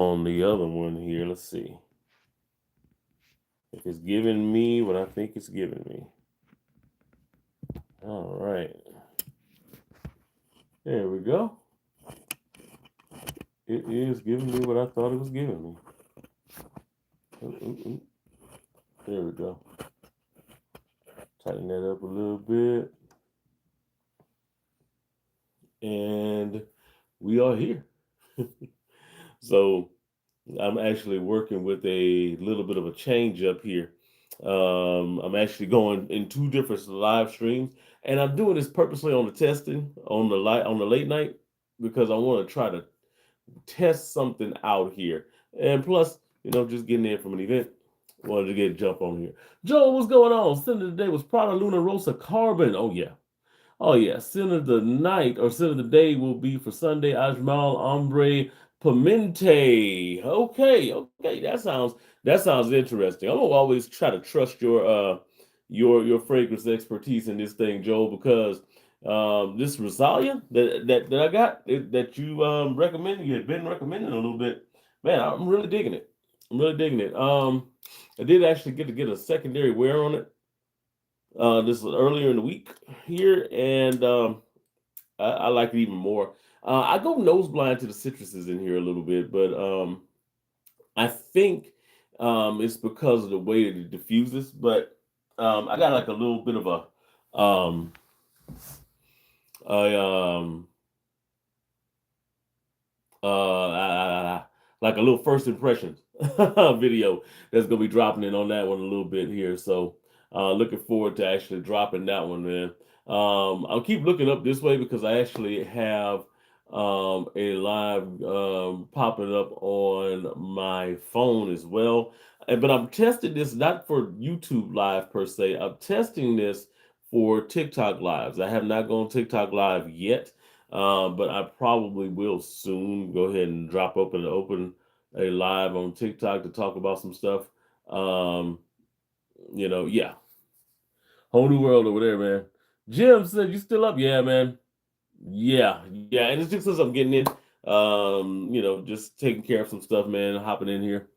on the other one here. Let's see if it's giving me what I think it's giving me. All right. There we go. It is giving me what I thought it was giving me. Ooh, ooh, ooh. There we go. Tighten that up a little bit. And we are here. So I'm actually working with a little bit of a change up here. I'm actually going in two different live streams, and I'm doing this purposely on the testing on the late night because I want to try to test something out here. And plus, just getting in from an event, wanted to get a jump on here. Joe, what's going on? Senator today was Prada Luna Rosa Carbon. Oh yeah. Oh yeah, sin of the night or sin of the day will be for Sunday Ajmal Ombre Pimente. Okay, that sounds interesting. I'm gonna always try to trust your fragrance expertise in this thing, Joel, because this Rosalia that I got that you recommended, you had been recommending a little bit, man. I'm really digging it. I'm really digging it. I did actually get a secondary wear on it this was earlier in the week here, and I like it even more. I go nose blind to the citruses in here a little bit, but I think it's because of the way that it diffuses. But I got like a little bit of um, a like a little first impressions video that's gonna be dropping in on that one a little bit here. So looking forward to actually dropping that one, man. I'll keep looking up this way because I actually have a live popping up on my phone as well. But I'm testing this not for YouTube live per se. I'm testing this for TikTok lives. I have not gone TikTok live yet. But I probably will soon go ahead and open a live on TikTok to talk about some stuff. Um, yeah, whole new world over there, man. Jim said you still up? Yeah, man. Yeah, and it's just because I'm getting in. Just taking care of some stuff, man. Hopping in here.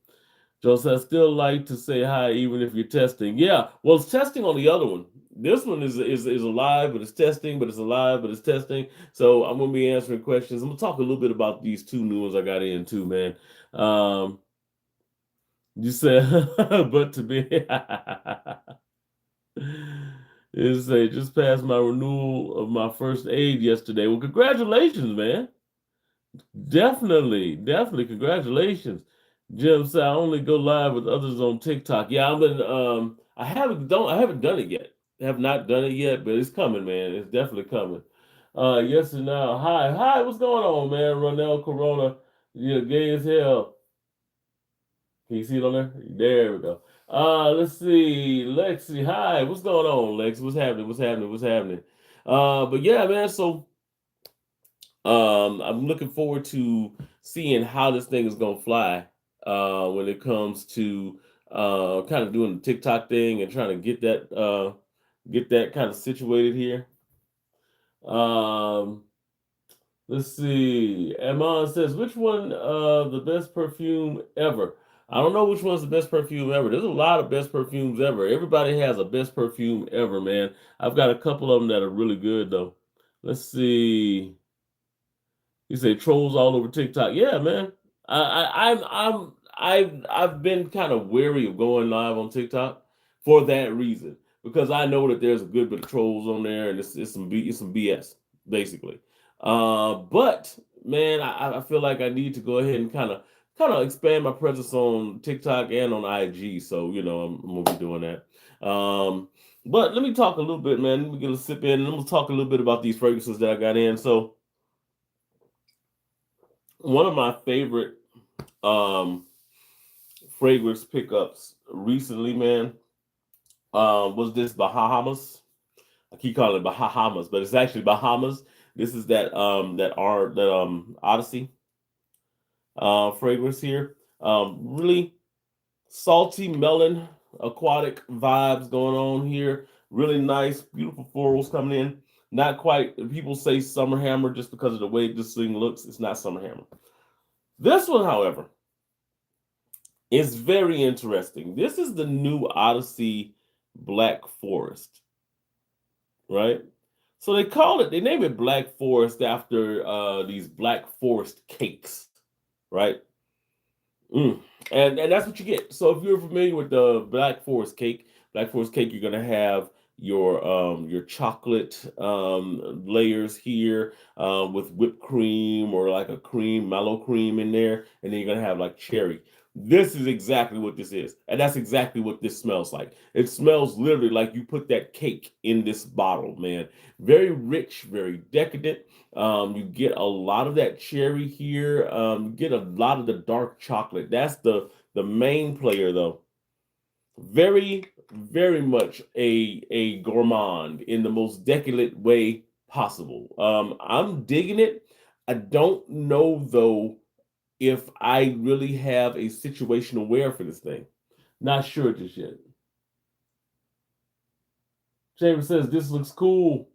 Joseph, I still like to say hi even if you're testing. Yeah, well, it's testing on the other one. This one is alive, but it's testing, but it's alive, but it's testing. So I'm gonna be answering questions. I'm gonna talk a little bit about these two new ones I got in too, man. Um, you said, but to be, is say just passed my renewal of my first aid yesterday. Well, congratulations, man. Definitely, congratulations. Jim said I only go live with others on TikTok. Yeah, I haven't done it yet. I have not done it yet, but it's coming, man. It's definitely coming. Yes and now. Hi, what's going on, man? Ronell Corona. Yeah, gay as hell. Can you see it on there? There we go. Let's see. Lexi, hi, what's going on, Lex? What's happening? What's happening? But yeah, man, so I'm looking forward to seeing how this thing is gonna fly when it comes to kind of doing the TikTok thing and trying to get that kind of situated here. Um, let's see. Amon says, which one the best perfume ever? I don't know which one's the best perfume ever. There's a lot of best perfumes ever. Everybody has a best perfume ever, man. I've got a couple of them that are really good though. Let's see. You say trolls all over TikTok. Yeah, man. I've been kind of wary of going live on TikTok for that reason because I know that there's a good bit of trolls on there and it's some BS basically. But man, I feel like I need to go ahead and kind of expand my presence on TikTok and on IG. So I'm gonna be doing that. But let me talk a little bit, man. Let me get a sip in and I'm gonna talk a little bit about these fragrances that I got in. So one of my favorite um fragrance pickups recently, man, was this Bahamas. I keep calling it Bahamas, but it's actually Bahamas. This is that Odyssey fragrance here. Really salty melon aquatic vibes going on here. Really nice, beautiful florals coming in. Not quite people say summer hammer just because of the way this thing looks. It's not summer hammer. This one, however. It's very interesting. This is the new Odyssey Black Forest, right? So they name it Black Forest after these Black Forest cakes, right? Mm. And that's what you get. So if you're familiar with the Black Forest cake, you're gonna have your chocolate layers here with whipped cream or like a cream, mellow cream in there, and then you're gonna have like cherry. This is exactly what this is, and that's exactly what this smells like. It smells literally like you put that cake in this bottle, man. Very rich, very decadent. You get a lot of that cherry here. You get a lot of the dark chocolate. That's the main player though. Very, very much a gourmand in the most decadent way possible. I'm digging it. I don't know though if I really have a situational wear for this thing. Not sure just yet. Chambers says this looks cool.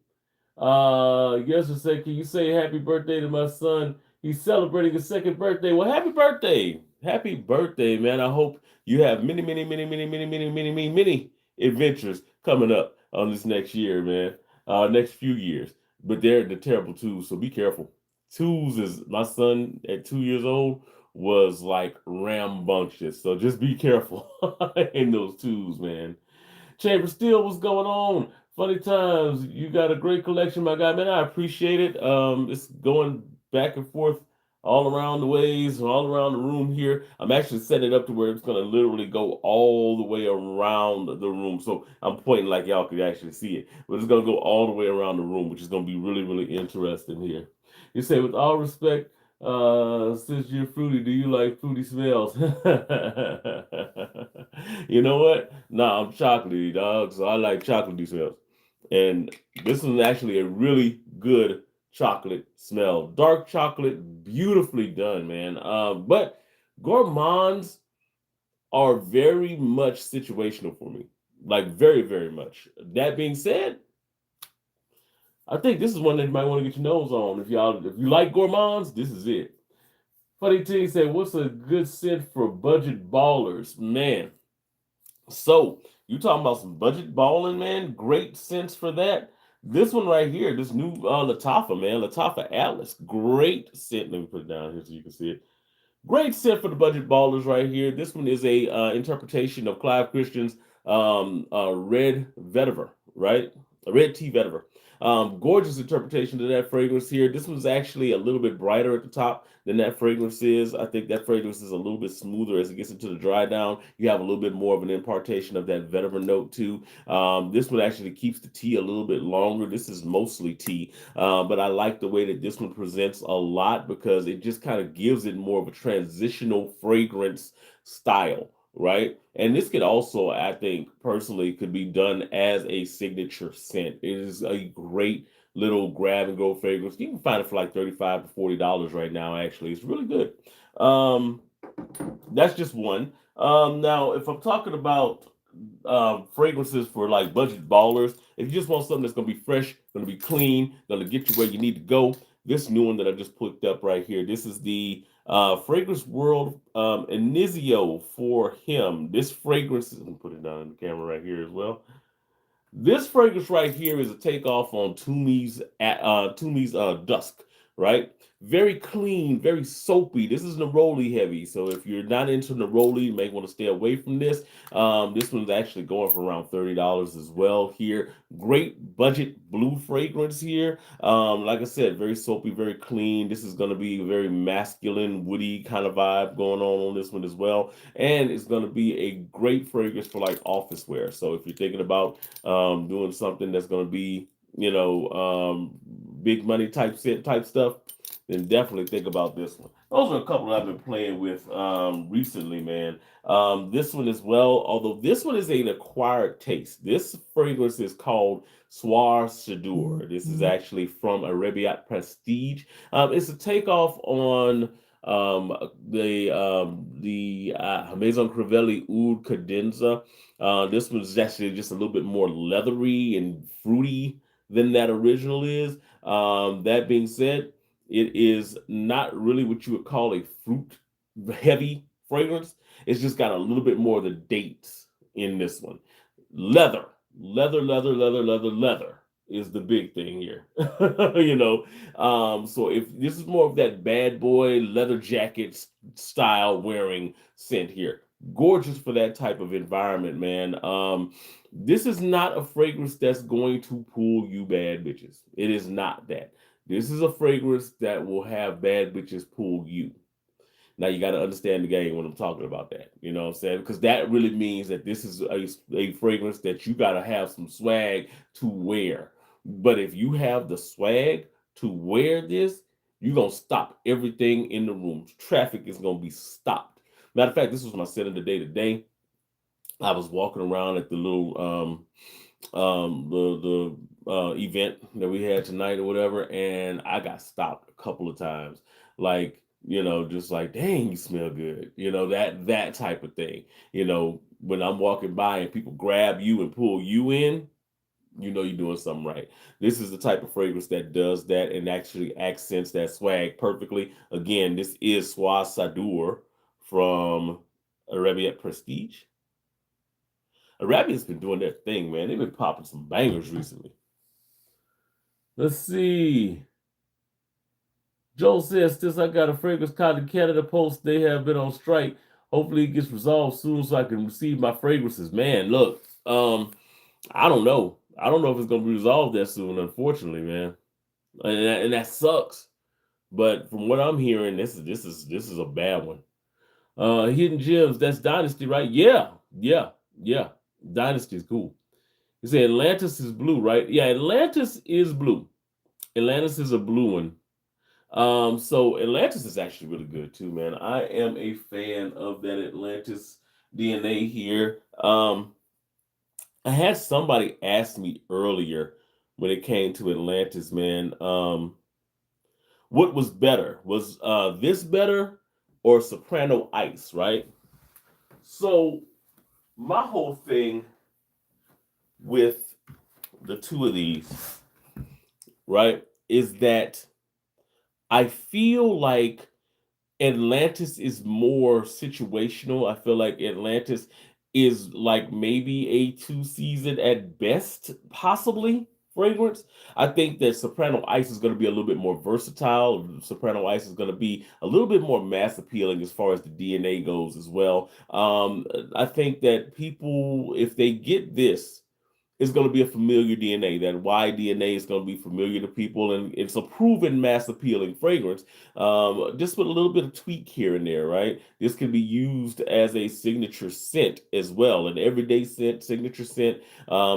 Yesterday said, can you say happy birthday to my son? He's celebrating his second birthday. Well, happy birthday. Happy birthday, man. I hope you have many, many, many, many, many, many, many, many, many adventures coming up on this next year, man. Next few years. But they're the terrible twos, so be careful. Twos is my son at 2 years old was like rambunctious. So just be careful in those twos, man. Chamber Steel, what's going on? Funny times. You got a great collection, my guy. Man, I appreciate it. It's going back and forth all around the ways, all around the room here. I'm actually setting it up to where it's gonna literally go all the way around the room. So I'm pointing like y'all could actually see it. But it's gonna go all the way around the room, which is gonna be really, really interesting here. You say, with all respect, since you're fruity, do you like fruity smells? You know what? Nah, I'm chocolatey, dog. So I like chocolatey smells. And this is actually a really good chocolate smell. Dark chocolate, beautifully done, man. But gourmands are very much situational for me. Like very, very much. That being said, I think this is one that you might want to get your nose on. If you like gourmands, this is it. Funny T said, what's a good scent for budget ballers? Man, so you talking about some budget balling, man? Great sense for that. This one right here, this new Latafa, man, Latafa Atlas, great scent. Let me put it down here so you can see it. Great set for the budget ballers right here. This one is a interpretation of Clive Christian's Red Vetiver, right? A Red Tea Vetiver. Gorgeous interpretation of that fragrance here. This one's actually a little bit brighter at the top than that fragrance is. I think that fragrance is a little bit smoother as it gets into the dry down. You have a little bit more of an impartation of that vetiver note too. This one actually keeps the tea a little bit longer. This is mostly tea, but I like the way that this one presents a lot because it just kind of gives it more of a transitional fragrance style, right? And this could also, I think, personally, could be done as a signature scent. It is a great little grab and go fragrance. You can find it for like $35 to $40 right now. Actually, it's really good. Um, that's just one. Now, if I'm talking about fragrances for like budget ballers, if you just want something that's gonna be fresh, gonna be clean, gonna get you where you need to go, this new one that I just picked up right here. This is the Fragrance World Inizio for him. This fragrance, let me put it down in the camera right here as well. This fragrance right here is a takeoff on Toomey's Dusk, right? Very clean, very soapy. This is neroli heavy, so if you're not into neroli, you may want to stay away from this. This one's actually going for around $30 as well here. Great budget blue fragrance here. Like I said, very soapy, very clean. This is going to be a very masculine, woody kind of vibe going on this one as well, and it's going to be a great fragrance for like office wear. So if you're thinking about doing something that's going to be, big money type stuff, then definitely think about this one. Those are a couple I've been playing with recently, man. This one as well, although this one is an acquired taste. This fragrance is called Soir Sadur. This is actually from Arabiat Prestige. It's a takeoff on the Maison Crivelli Oud Cadenza. This one's actually just a little bit more leathery and fruity than that original is. That being said, it is not really what you would call a fruit heavy fragrance. It's just got a little bit more of the dates in this one. Leather, leather is the big thing here. you know, so if this is more of that bad boy leather jacket style wearing scent here, gorgeous for that type of environment, man. This is not a fragrance that's going to pull you bad bitches. It is not that. This is a fragrance that will have bad bitches pull you. Now you got to understand the game when I'm talking about that. You know what I'm saying? Because that really means that this is a fragrance that you got to have some swag to wear. But if you have the swag to wear this, you're going to stop everything in the room. Traffic is going to be stopped. Matter of fact, this was my set of the day today. I was walking around at the little the event that we had tonight or whatever, and I got stopped a couple of times. Like, just like, dang, you smell good. That type of thing. When I'm walking by and people grab you and pull you in, you're doing something right. This is the type of fragrance that does that and actually accents that swag perfectly. Again, this is Sois Sadur from Arabiat Prestige. Arabia's been doing their thing, man. They've been popping some bangers recently. Let's see. Joe says, since I got a fragrance cotton Canada post, they have been on strike. Hopefully it gets resolved soon so I can receive my fragrances. Man, look, I don't know. I don't know if it's gonna be resolved that soon, unfortunately, man. And that sucks. But from what I'm hearing, this is a bad one. Hidden Gems, that's Dynasty, right? Yeah. Dynasty is cool. You say Atlantis is blue, right? Yeah, Atlantis is blue. Atlantis is a blue one. So Atlantis is actually really good too, man. I am a fan of that Atlantis DNA here. I had somebody ask me earlier when it came to Atlantis, man. What was better? Was this better or Soprano Ice, right? So my whole thing with the two of these, right, is that I feel like Atlantis is more situational. I feel like Atlantis is like maybe a two season at best, possibly fragrance. I think that Soprano Ice is going to be a little bit more versatile. Soprano Ice is going to be a little bit more mass appealing as far as the DNA goes as well. I think that people, if they get this, is going to be a familiar DNA. That Y DNA is going to be familiar to people, and it's a proven mass appealing fragrance. Just with a little bit of tweak here and there, right? This can be used as a signature scent as well, an everyday scent, signature scent.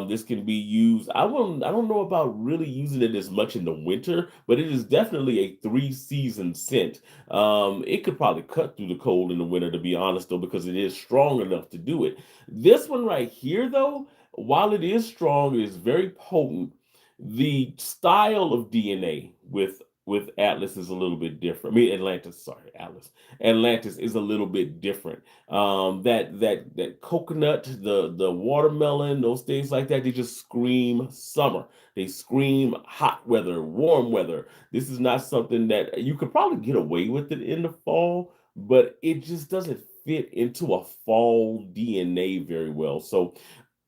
This can be used. I don't know about really using it as much in the winter, but it is definitely a 3-season scent. It could probably cut through the cold in the winter, to be honest, though, because it is strong enough to do it. This one right here, though, while it is strong, it is very potent. The style of DNA with Atlas is a little bit different. I mean, Atlantis, sorry, Atlas. Atlantis is a little bit different. That coconut, the watermelon, those things like that, they just scream summer. They scream hot weather, warm weather. This is not something that you could probably get away with it in the fall, but it just doesn't fit into a fall DNA very well. So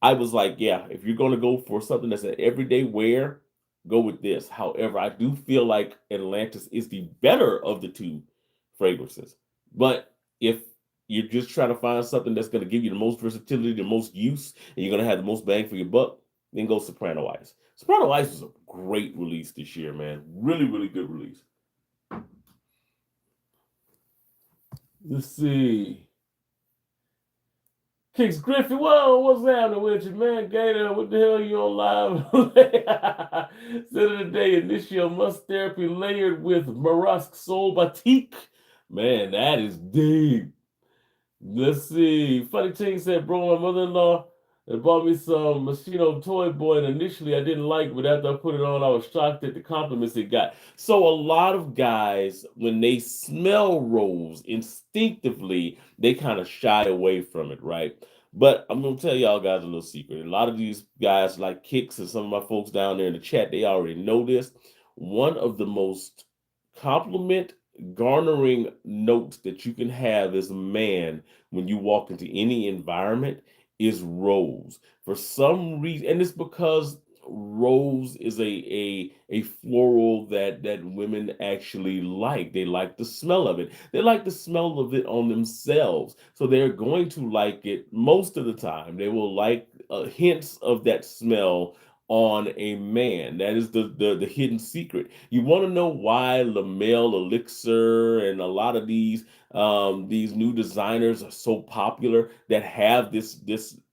I was like, yeah, if you're going to go for something that's an everyday wear, go with this. However, I do feel like Atlantis is the better of the two fragrances. But if you're just trying to find something that's going to give you the most versatility, the most use, and you're going to have the most bang for your buck, then go Soprano Ice. Soprano Ice was a great release this year, man. Really, really good release. Let's see. Kicks Griffin, whoa, what's happening with you, man? Gator, what the hell you on live? Said of the day, initial must therapy layered with Marask Soul Batik. Man, that is deep. Let's see. Funny thing said, bro, my mother-in-law bought me some Machino Toy Boy, and initially I didn't like it, but after I put it on, I was shocked at the compliments it got. So a lot of guys, when they smell rose, instinctively, they kind of shy away from it, right? But I'm gonna tell y'all guys a little secret. A lot of these guys, like Kicks and some of my folks down there in the chat, they already know this. One of the most compliment garnering notes that you can have as a man when you walk into any environment is rose. For some reason, and it's because rose is a floral that women actually like. They like the smell of it. They like the smell of it on themselves. So they're going to like it most of the time. They will like hints of that smell on a man. That is the hidden secret. You want to know why Lamel Elixir and a lot of these new designers are so popular that have this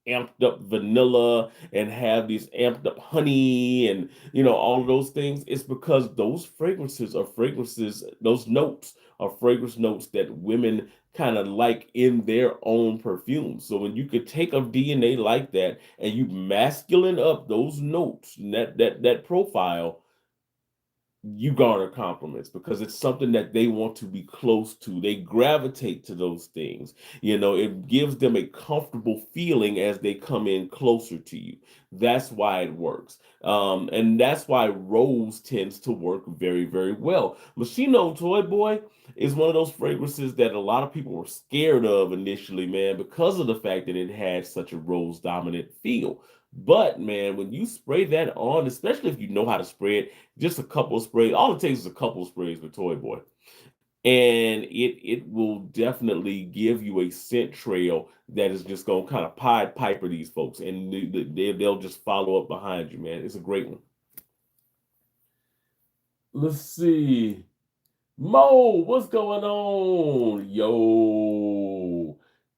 amped up vanilla and have these amped up honey and all of those things. It's because those fragrances are fragrances, those notes are fragrance notes that women kind of like in their own perfume. So when you could take a DNA like that and you masculine up those notes, that profile, you garner compliments because it's something that they want to be close to. They gravitate to those things. It gives them a comfortable feeling as they come in closer to you. That's why it works. And that's why Rose tends to work very, very well. Machino Toy Boy is one of those fragrances that a lot of people were scared of initially, man, because of the fact that it had such a rose dominant feel. But man, when you spray that on, especially if you know how to spray it, just a couple of sprays. All it takes is a couple of sprays with Toy Boy, and it will definitely give you a scent trail that is just gonna kind of Pied Piper these folks, and they'll just follow up behind you, man. It's a great one. Let's see. Mo, what's going on? Yo.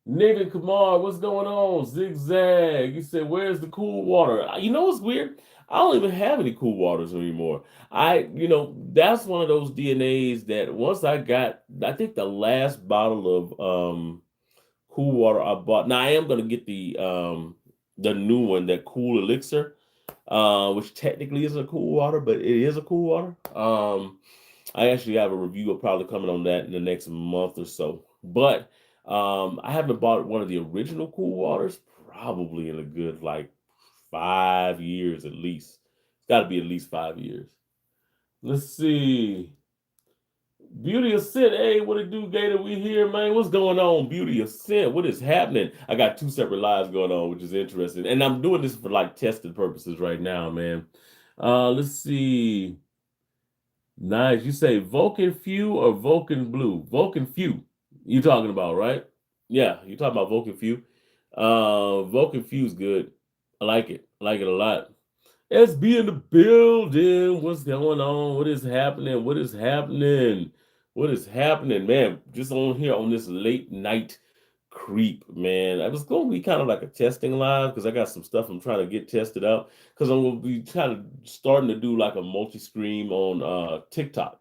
Nigga Kamar, what's going on? Zigzag. You said, where's the cool water? You know what's weird? I don't even have any cool waters anymore. That's one of those DNAs that once I got, I think the last bottle of cool water I bought. Now I am gonna get the new one, that cool elixir, which technically isn't a cool water, but it is a cool water. I actually have a review of probably coming on that in the next month or so. But I haven't bought one of the original cool waters probably in a good like 5 years at least. It's got to be at least 5 years. Let's see. Beauty of Sin. Hey, what it do, Gator? We here, man. What's going on? Beauty of Sin. What is happening? I got two separate lives going on, which is interesting. And I'm doing this for like testing purposes right now, man. Let's see. Nice. You say Vulcan Few or Vulcan Blue? Vulcan Few. You talking about, right? Yeah, you talking about Vulcan Few. Vulcan Few is good. I like it. I like it a lot. SB in the building. What's going on? What is happening? What is happening? What is happening, man? Just on here on this late night creep, man. I was going to be kind of like a testing live because I got some stuff I'm trying to get tested out because I'm going to be kind of starting to do like a multi-stream on TikTok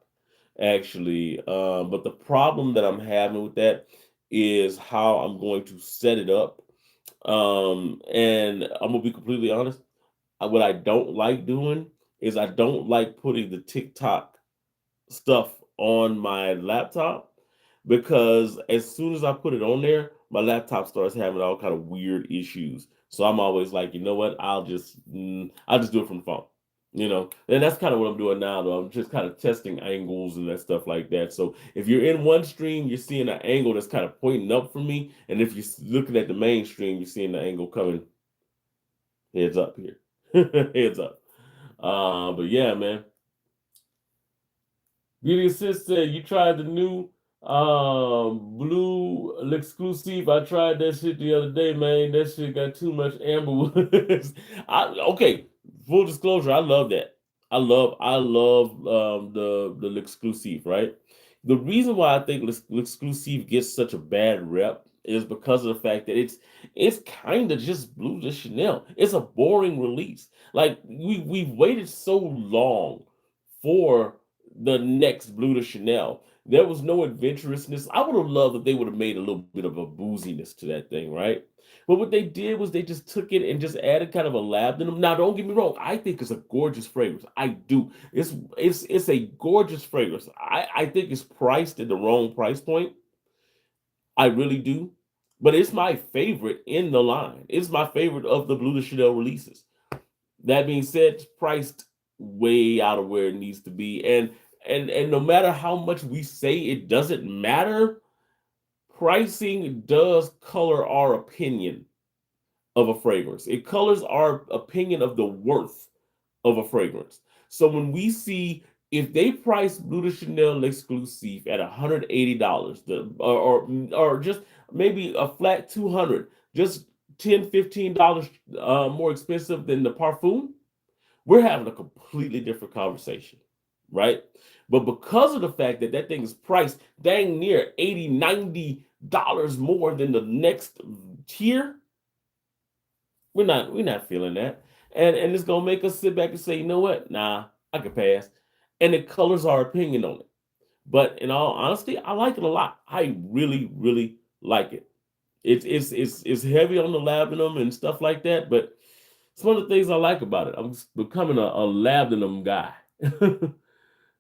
actually. But the problem that I'm having with that is how I'm going to set it up. And I'm gonna be completely honest. What I don't like doing is I don't like putting the TikTok stuff on my laptop because as soon as I put it on there, my laptop starts having all kind of weird issues. So I'm always like, you know what? I'll just do it from the phone. And that's kind of what I'm doing now. Though I'm just kind of testing angles and that stuff like that. So if you're in one stream, you're seeing an angle that's kind of pointing up for me, and if you're looking at the main stream, you're seeing the angle coming heads up here, heads up. But yeah, man. Beauty Assist said you tried the new blue exclusive. I tried that shit the other day, man. That shit got too much amber woods. Okay, full disclosure, I love that. I love the exclusive, right? The reason why I think exclusive gets such a bad rep is because of the fact that it's kind of just Blue de Chanel. It's a boring release. Like we've waited so long for the next Blue de Chanel. There was no adventurousness. I would have loved if they would have made a little bit of a booziness to that thing, right? But what they did was they just took it and just added kind of a labdanum. Now, don't get me wrong. I think it's a gorgeous fragrance. I do. It's a gorgeous fragrance. I think it's priced at the wrong price point. I really do. But it's my favorite in the line. It's my favorite of the Blue de Chanel releases. That being said, it's priced way out of where it needs to be. And and no matter how much we say it doesn't matter, pricing does color our opinion of a fragrance. It colors our opinion of the worth of a fragrance. So when we see if they price Blue de Chanel exclusive at $180, or just maybe a flat 200, just 10 $15 more expensive than the parfum, we're having a completely different conversation, right? But because of the fact that that thing is priced dang near 80, $90 more than the next tier, we're not feeling that. And it's gonna make us sit back and say, you know what? Nah, I can pass. And it colors our opinion on it. But in all honesty, I like it a lot. I really, really like it. It's heavy on the labdanum and stuff like that, but it's one of the things I like about it. I'm becoming a labdanum guy.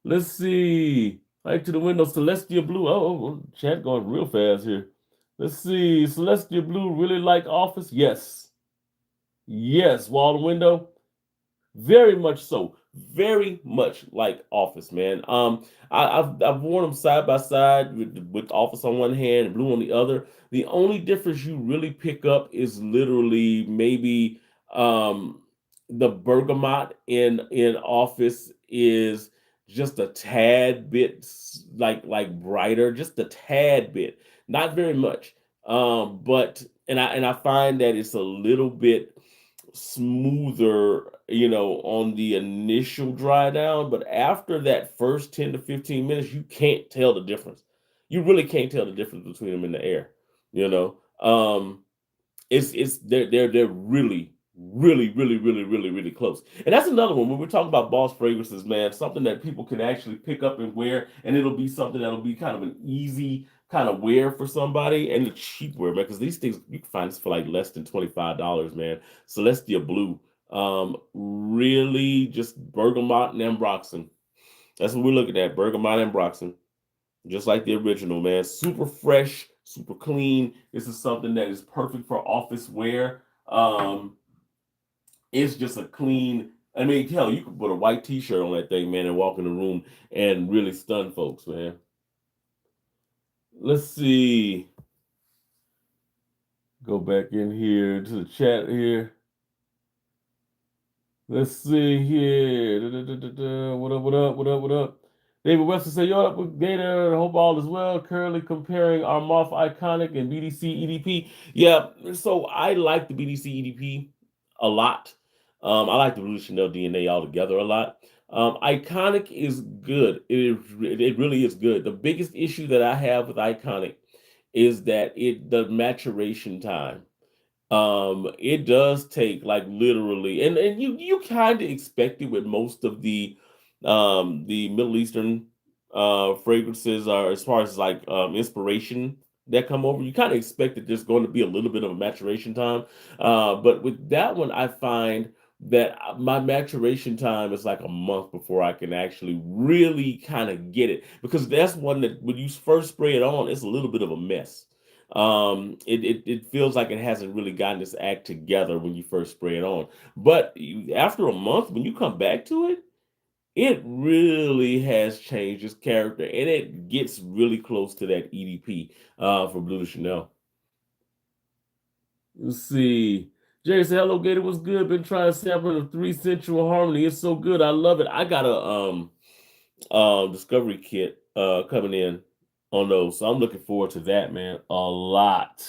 Let's see. Right to the window, Celestia Blue. Chat going real fast here. Let's see. Celestia Blue really like Office? Yes. Yes. Wall to window. Very much so. Very much like Office, man. I've worn them side by side with Office on one hand and Blue on the other. The only difference you really pick up is literally maybe um the bergamot in Office is just a tad bit like brighter, just a tad bit, not very much. But and I find that it's a little bit smoother, on the initial dry down, but after that first 10 to 15 minutes, you can't tell the difference. You really can't tell the difference between them in the air, you know. It's they're really really close. And that's another one when we're talking about boss fragrances, man, something that people can actually pick up and wear, and it'll be something that'll be kind of an easy kind of wear for somebody, and the cheap wear, man, because these things you can find this for like less than $25, man. Celestia Blue, really just bergamot and ambroxan. That's what we're looking at, bergamot and ambroxan, just like the original, man. Super fresh, super clean. This is something that is perfect for office wear. It's just a clean. I mean, hell, you could put a white T-shirt on that thing, man, and walk in the room and really stun folks, man. Let's see. Go back in here to the chat here. Let's see here. What up? What up? What up? What up? David Webster say, "Yo, up with Gator. Hope all is well. Currently comparing our Moth Iconic and BDC EDP. Yeah, so I like the BDC EDP a lot. I like the Blue Chanel DNA altogether a lot. Iconic is good. It really is good. The biggest issue that I have with Iconic is that the maturation time. It does take like literally, and you kind of expect it with most of the Middle Eastern fragrances, are as far as like inspiration that come over. You kind of expect that there's going to be a little bit of a maturation time, but with that one, I find that my maturation time is like a month before I can actually really kind of get it, because that's one that when you first spray it on, it's a little bit of a mess. It feels like it hasn't really gotten this act together when you first spray it on, but after a month, when you come back to it, it really has changed its character, and it gets really close to that EDP for Blue de Chanel. Let's see. Jerry said, "Hello, Gator. What's good? Been trying to sample the three sensual harmony. It's so good. I love it. I got a discovery kit coming in on those, so I'm looking forward to that, man, a lot."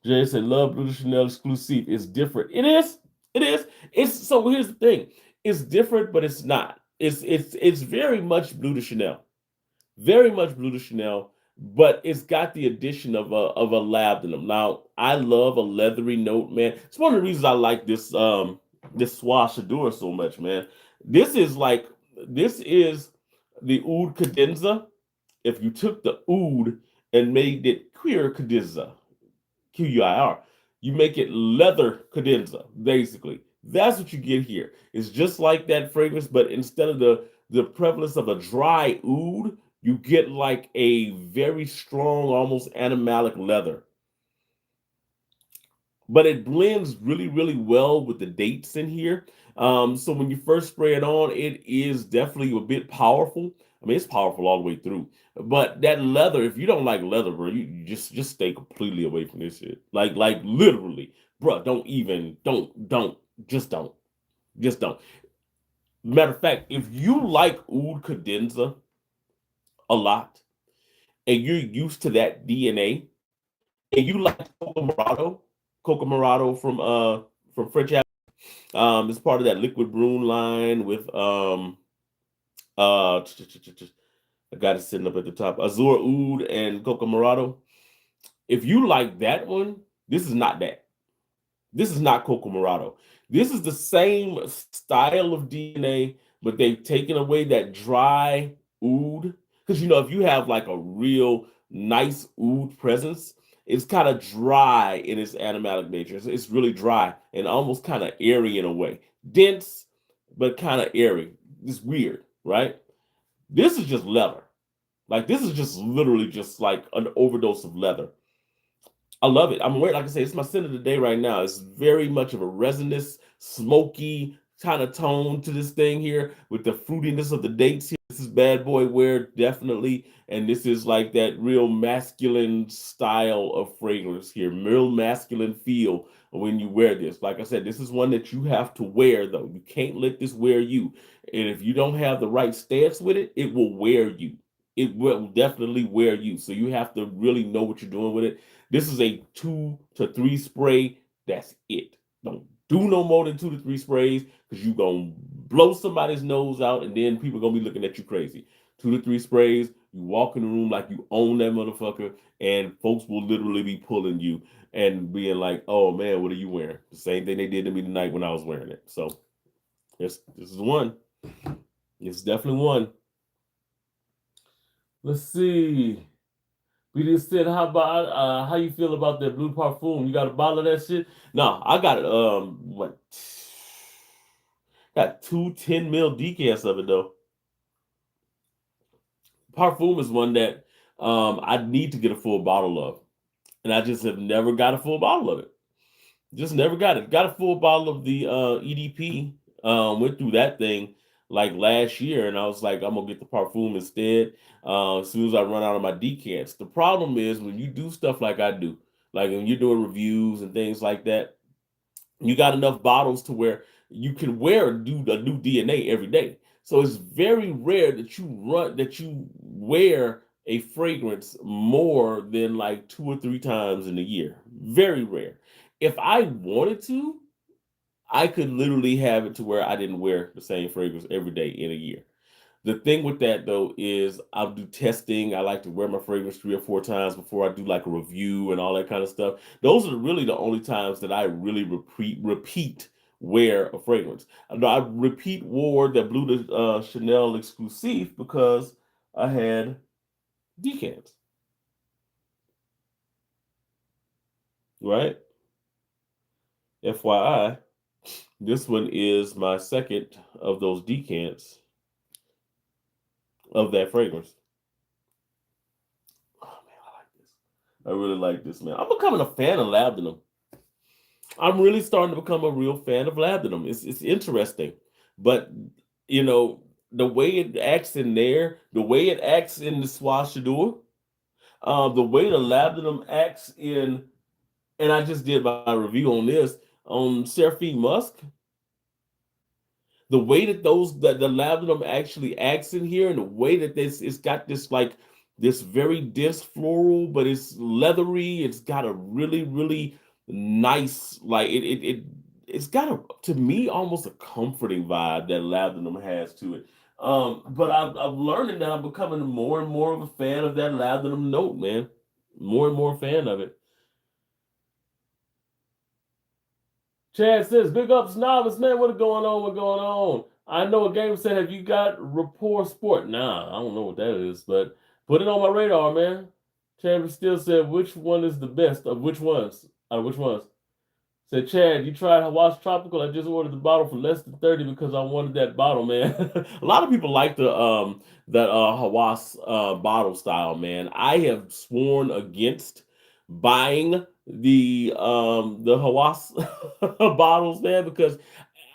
Jay said, "Love Blue de Chanel exclusive. It's different. It is. It is. It's so. Here's the thing. It's different, but it's not. It's very much Blue de Chanel. Very much Blue de Chanel, but it's got the addition of a labdanum. Now, I love a leathery note, man. It's one of the reasons I like this Swashador so much, man. This is like this is the oud cadenza. If you took the oud and made it queer cadenza, QUIR. You make it leather cadenza, basically. That's what you get here. It's just like that fragrance, but instead of the prevalence of a dry oud, you get like a very strong, almost animalic leather. But it blends really well with the dates in here. So when you first spray it on, it is definitely a bit powerful, I mean, it's powerful all the way through. But that leather, if you don't like leather, bro, you just stay completely away from this shit. Like literally, bro. Don't even don't just don't just don't. Matter of fact, if you like oud cadenza a lot and you're used to that DNA and you like Coca Morado from French Avenue, it's part of that liquid broom line with uh I got it sitting up at the top. Azure Oud and Coca Morado. If you like that one, this is not that. This is not Coco Morado. This is the same style of DNA, but they've taken away that dry oud. Because if you have like a real nice oud presence, it's kind of dry in its animalic nature. It's really dry and almost kind of airy in a way. Dense, but kind of airy. It's weird, right? This is just leather. Like this is just literally just like an overdose of leather. I love it. I'm wearing, like I say, it's my scent of the day right now. It's very much of a resinous, smoky kind of tone to this thing here with the fruitiness of the dates here. This is bad boy wear, definitely. And this is like that real masculine style of fragrance here, real masculine feel when you wear this. Like I said, this is one that you have to wear, though. You can't let this wear you. And if you don't have the right stance with it, it will wear you. It will definitely wear you. So you have to really know what you're doing with it. This is a 2 to 3 spray. That's it. Don't do no more than 2 to 3 sprays because you're going to blow somebody's nose out and then people going to be looking at you crazy. 2 to 3 sprays, you walk in the room like you own that motherfucker, and folks will literally be pulling you and being like, oh man, what are you wearing? The same thing they did to me tonight when I was wearing it. So this is one. It's definitely one. Let's see. We just said, how you feel about that blue parfum? You got a bottle of that shit? No, I got it. What? Got 2 10 ml decants of it though. Parfum is one that I need to get a full bottle of, and I just have never got a full bottle of it. Just never got it. Got a full bottle of the EDP. Went through that thing like last year, and I was like, I'm gonna get the parfum instead. As soon as I run out of my decants. The problem is when you do stuff like I do, like when you're doing reviews and things like that, you got enough bottles to where you can wear do a new DNA every day. So it's very rare that you wear a fragrance more than like 2 or 3 times in a year. Very rare. If I wanted to, I could literally have it to where I didn't wear the same fragrance every day in a year. The thing with that though is I'll do testing. I like to wear my fragrance 3 or 4 times before I do like a review and all that kind of stuff. Those are really the only times that I really repeat wear a fragrance. I repeat wore the Blue de Chanel exclusive because I had decants, right? FYI, this one is my second of those decants of that fragrance. Oh man, I like this. I really like this, man. I'm becoming a fan of labdanum. I'm really starting to become a real fan of labdanum. It's interesting, but you know the way it acts in there, the way it acts in the swashador, the way the labdanum acts in, and I just did my review on this on Seraphine Musk. The way that the labdanum actually acts in here, and the way that this it's got this like this very dense floral, but it's leathery. It's got a really nice like it's got a to me almost a comforting vibe that labdanum has to it. But I've learned that I'm becoming more and more of a fan of that labdanum note, man. More and more fan of it. Chad says, big ups, novice, man. What is going on? What going on? I know a game said, have you got Rapport Sport? Nah, I don't know what that is, but put it on my radar, man. Chad still said, which one is the best of which ones? Which ones? Said, Chad, you tried Hawass Tropical? I just ordered the bottle for less than 30 because I wanted that bottle, man. A lot of people like the that Hawass bottle style, man. I have sworn against buying the Hawass bottles, man, because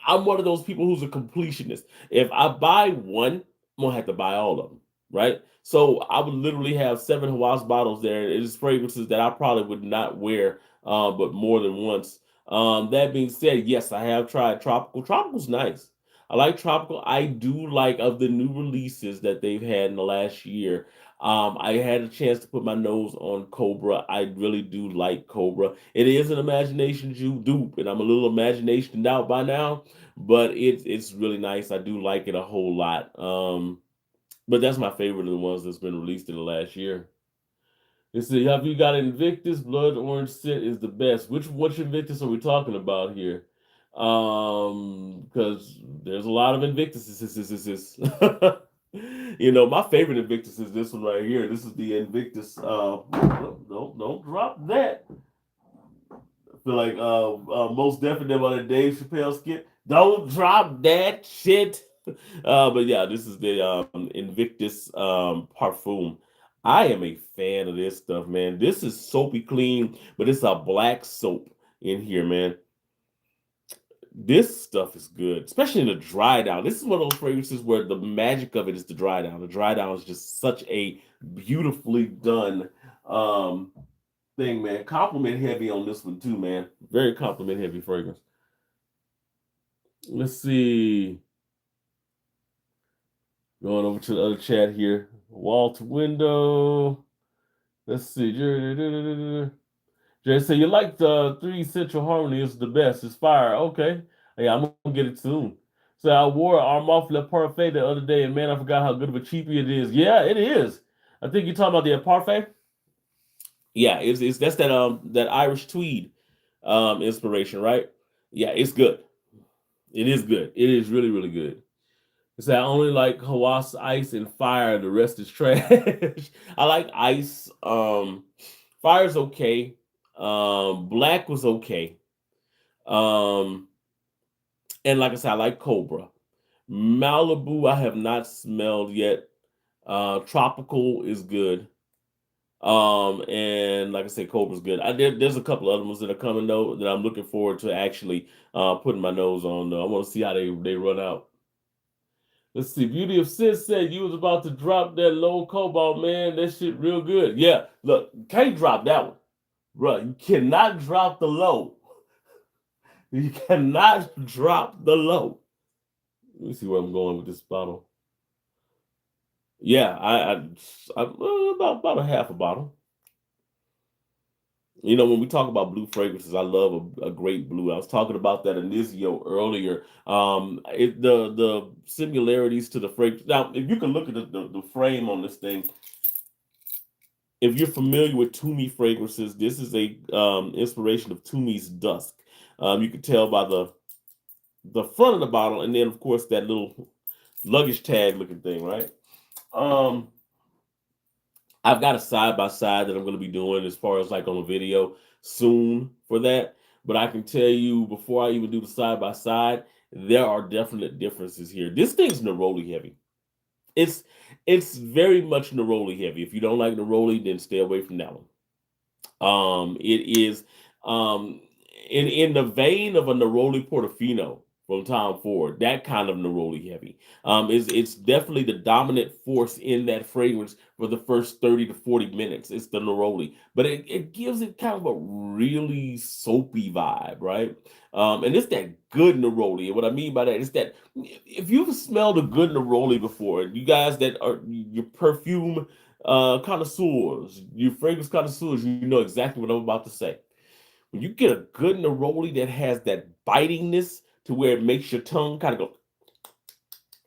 I'm one of those people who's a completionist. If I buy one, I'm gonna have to buy all of them. right? So I would literally have 7 Hawas bottles there. It is fragrances that I probably would not wear, but more than once. That being said, yes, I have tried tropical. Tropical's nice. I like tropical. I do like of the new releases that they've had in the last year. I had a chance to put my nose on Cobra. I really do like Cobra. It is an imagination dupe, and I'm a little imagination out by now, but it's really nice. I do like it a whole lot. But that's my favorite of the ones that's been released in the last year. Let's see, have you got Invictus? Blood Orange Scent is the best. Which Invictus are we talking about here? Because there's a lot of Invictus. My favorite Invictus is this one right here. This is the Invictus. Don't drop that. I feel like most definitely on a Dave Chappelle skit. Don't drop that shit. But yeah, this is the Invictus Parfum. I am a fan of this stuff, man. This is soapy clean, but it's a black soap in here, man. This stuff is good, especially in the dry down. This is one of those fragrances where the magic of it is the dry down. The dry down is just such a beautifully done um, thing, man. Compliment heavy on this one too, man. Very compliment heavy fragrance. Let's see. Going over to the other chat here. Wall to window. Let's see. Jay say you like the three central harmony is the best. It's fire. Okay. Yeah, I'm gonna get it soon. So I wore Armand Le Parfait the other day, and man, I forgot how good of a cheapie it is. Yeah, it is. I think you're talking about the Parfait. Yeah, it's that's that Irish tweed inspiration, right? Yeah, it's good. It is good. It is really, really good. It's I only like Hawas ice and fire. The rest is trash. I like ice. Fire's okay. Black was okay. Um, and like I said, I like Cobra. Malibu, I have not smelled yet. Tropical is good. And like I said, Cobra's good. There's a couple other ones that are coming though that I'm looking forward to actually putting my nose on. Though I want to see how they run out. Let's see. Beauty of Sis said you was about to drop that low cobalt, man. That shit real good. Yeah, look, can't drop that one. Bro, you cannot drop the low. You cannot drop the low. Let me see where I'm going with this bottle. Yeah, I about a half a bottle. When we talk about blue fragrances, I love a great blue. I was talking about that Inizio earlier. The similarities to the fragrance. Now, if you can look at the frame on this thing, if you're familiar with Toomey fragrances, this is a inspiration of Toomey's Dusk. You can tell by the front of the bottle, and then of course that little luggage tag looking thing, right? Um, I've got a side by side that I'm going to be doing as far as like on a video soon for that. But I can tell you before I even do the side by side, there are definite differences here. This thing's neroli heavy. It's it's very much neroli heavy. If you don't like neroli, then stay away from that one. It is um in the vein of a Neroli Portofino from Tom Ford, that kind of Neroli heavy. Is it's definitely the dominant force in that fragrance for the first 30 to 40 minutes. It's the Neroli, but it gives it kind of a really soapy vibe, right? And it's that good Neroli. And what I mean by that is that if you've smelled a good Neroli before, you guys that are your perfume connoisseurs, you fragrance connoisseurs, you know exactly what I'm about to say. When you get a good neroli that has that bitingness to where it makes your tongue kind of go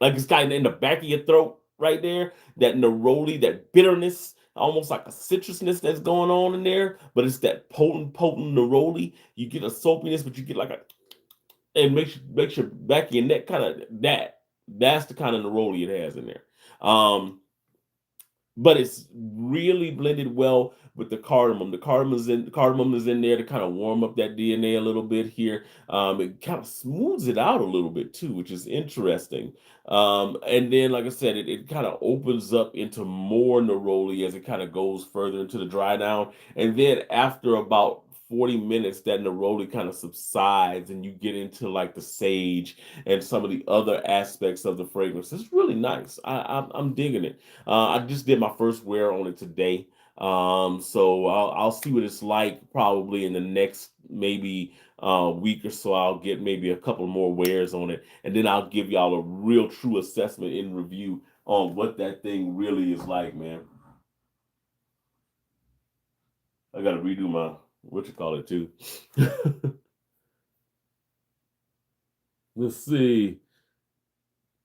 like it's kind of in the back of your throat right there, that neroli, that bitterness, almost like a citrusness that's going on in there, but it's that potent neroli. You get a soapiness, but you get like a it makes your back of your neck kind of that's the kind of neroli it has in there. But it's really blended well with the cardamom. The cardamom is in there to kind of warm up that DNA a little bit here. It kind of smooths it out a little bit too, which is interesting. And then, like I said, it kind of opens up into more neroli as it kind of goes further into the dry down. And then after about 40 minutes, that neroli kind of subsides and you get into like the sage and some of the other aspects of the fragrance. It's really nice. I'm digging it. I just did my first wear on it today. So I'll see what it's like probably in the next maybe week or so. I'll get maybe a couple more wears on it, and then I'll give y'all a real true assessment in review on what that thing really is like, man. I got to redo my what you call it too. Let's see.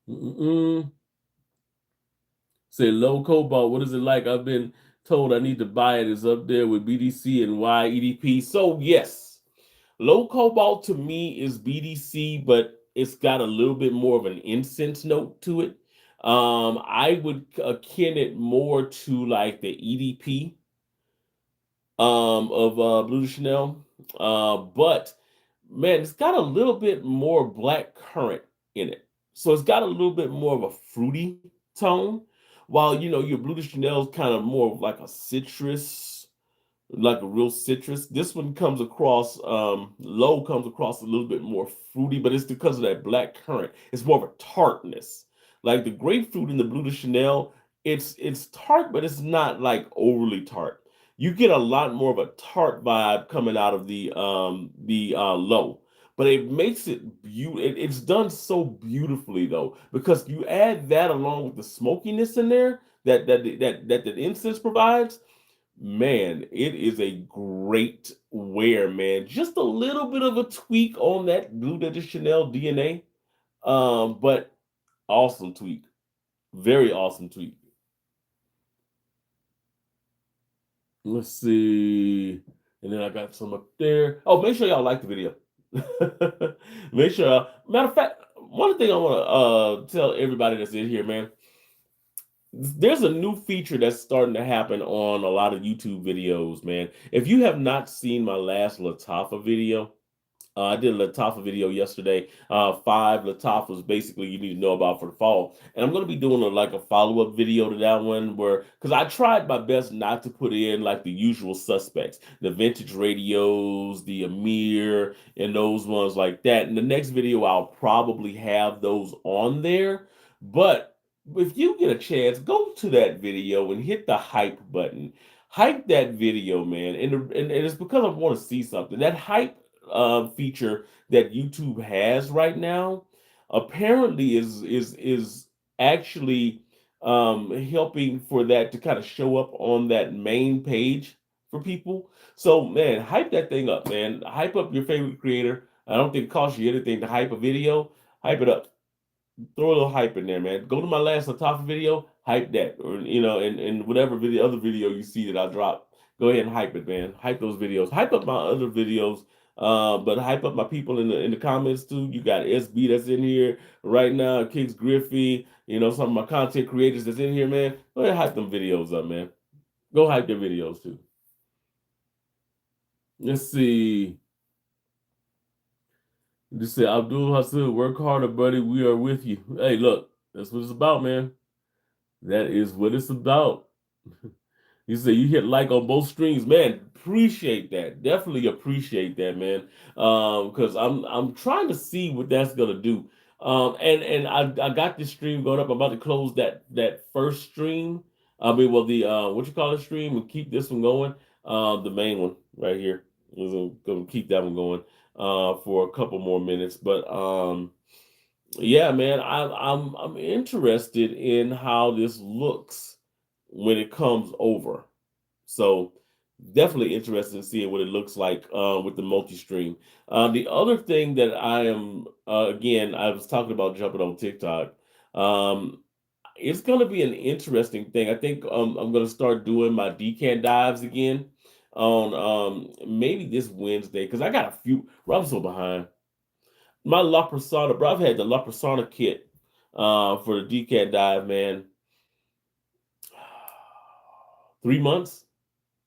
Mm-mm. Say low cobalt. What is it like? I've been told I need to buy it. It's up there with BDC and YEDP. So yes, low cobalt to me is BDC, but it's got a little bit more of an incense note to it. I would akin it more to like the EDP of Blue de Chanel. But man, it's got a little bit more black currant in it. So it's got a little bit more of a fruity tone. While your Blue de Chanel is kind of more of like a citrus, like a real citrus. This one comes across low comes across a little bit more fruity, but it's because of that black currant. It's more of a tartness. Like the grapefruit in the Blue de Chanel, it's tart, but it's not like overly tart. You get a lot more of a tart vibe coming out of the low. But it makes it beautiful. It's done so beautifully though, because you add that along with the smokiness in there that the incense provides. Man, it is a great wear, man. Just a little bit of a tweak on that Blue de Chanel DNA. But awesome tweak. Very awesome tweak. Let's see. And then I got some up there. Oh, make sure y'all like the video. Make sure. Matter of fact, one thing I want to tell everybody that's in here, man. There's a new feature that's starting to happen on a lot of YouTube videos, man. If you have not seen my last Latafa video, I did a Latafa video yesterday. Five Latafas basically you need to know about for the fall, and I'm going to be doing like a follow up video to that one where because I tried my best not to put in like the usual suspects, the vintage radios, the Amir, and those ones like that. In the next video, I'll probably have those on there, but if you get a chance, go to that video and hit the hype button. Hype that video, man, and it's because I want to see something. That hype feature that YouTube has right now apparently is actually helping for that to kind of show up on that main page for people. So man, hype that thing up, man. Hype up your favorite creator. I don't think it costs you anything to hype a video. Hype it up. Throw a little hype in there, man. Go to my last Latafa video, hype that, or and whatever other video you see that I drop, go ahead and hype it, man. Hype those videos. Hype up my other videos, but hype up my people in the comments too. You got SB that's in here right now, Kings Griffey. Some of my content creators that's in here, man. Go ahead and hype them videos up, man. Go hype their videos too. Let's see. Just say Abdul Hasid, work harder, buddy. We are with you. Hey, look, that's what it's about, man. That is what it's about. You say you hit like on both streams, man. Appreciate that. Definitely appreciate that, man. Because I'm trying to see what that's gonna do. And I got this stream going up. I'm about to close that first stream. I mean, well, the what you call it stream and keep this one going. The main one right here. We're gonna keep that one going for a couple more minutes. But yeah, man, I'm interested in how this looks when it comes over. So definitely interested in seeing what it looks like with the multi-stream. The other thing that I am again, I was talking about jumping on TikTok. Um, it's going to be an interesting thing. I think I'm going to start doing my decant dives again on maybe this Wednesday because I got a few. Bro, I'm so behind. My La Persona, bro. I've had the La Persona kit for the decant dive, man. 3 months,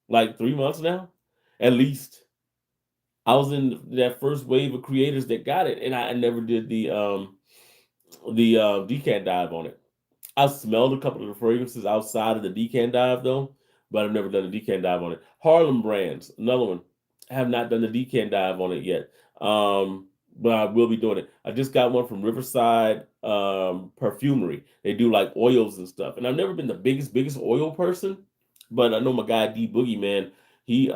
like 3 months now, at least. I was in that first wave of creators that got it, and I never did the decant dive on it. I smelled a couple of the fragrances outside of the decant dive though, but I've never done a decant dive on it. Harlem Brands, another one. have not done the decan dive on it yet. But I will be doing it. I just got one from Riverside Perfumery. They do like oils and stuff. And I've never been the biggest oil person, but I know my guy D Boogie Man, he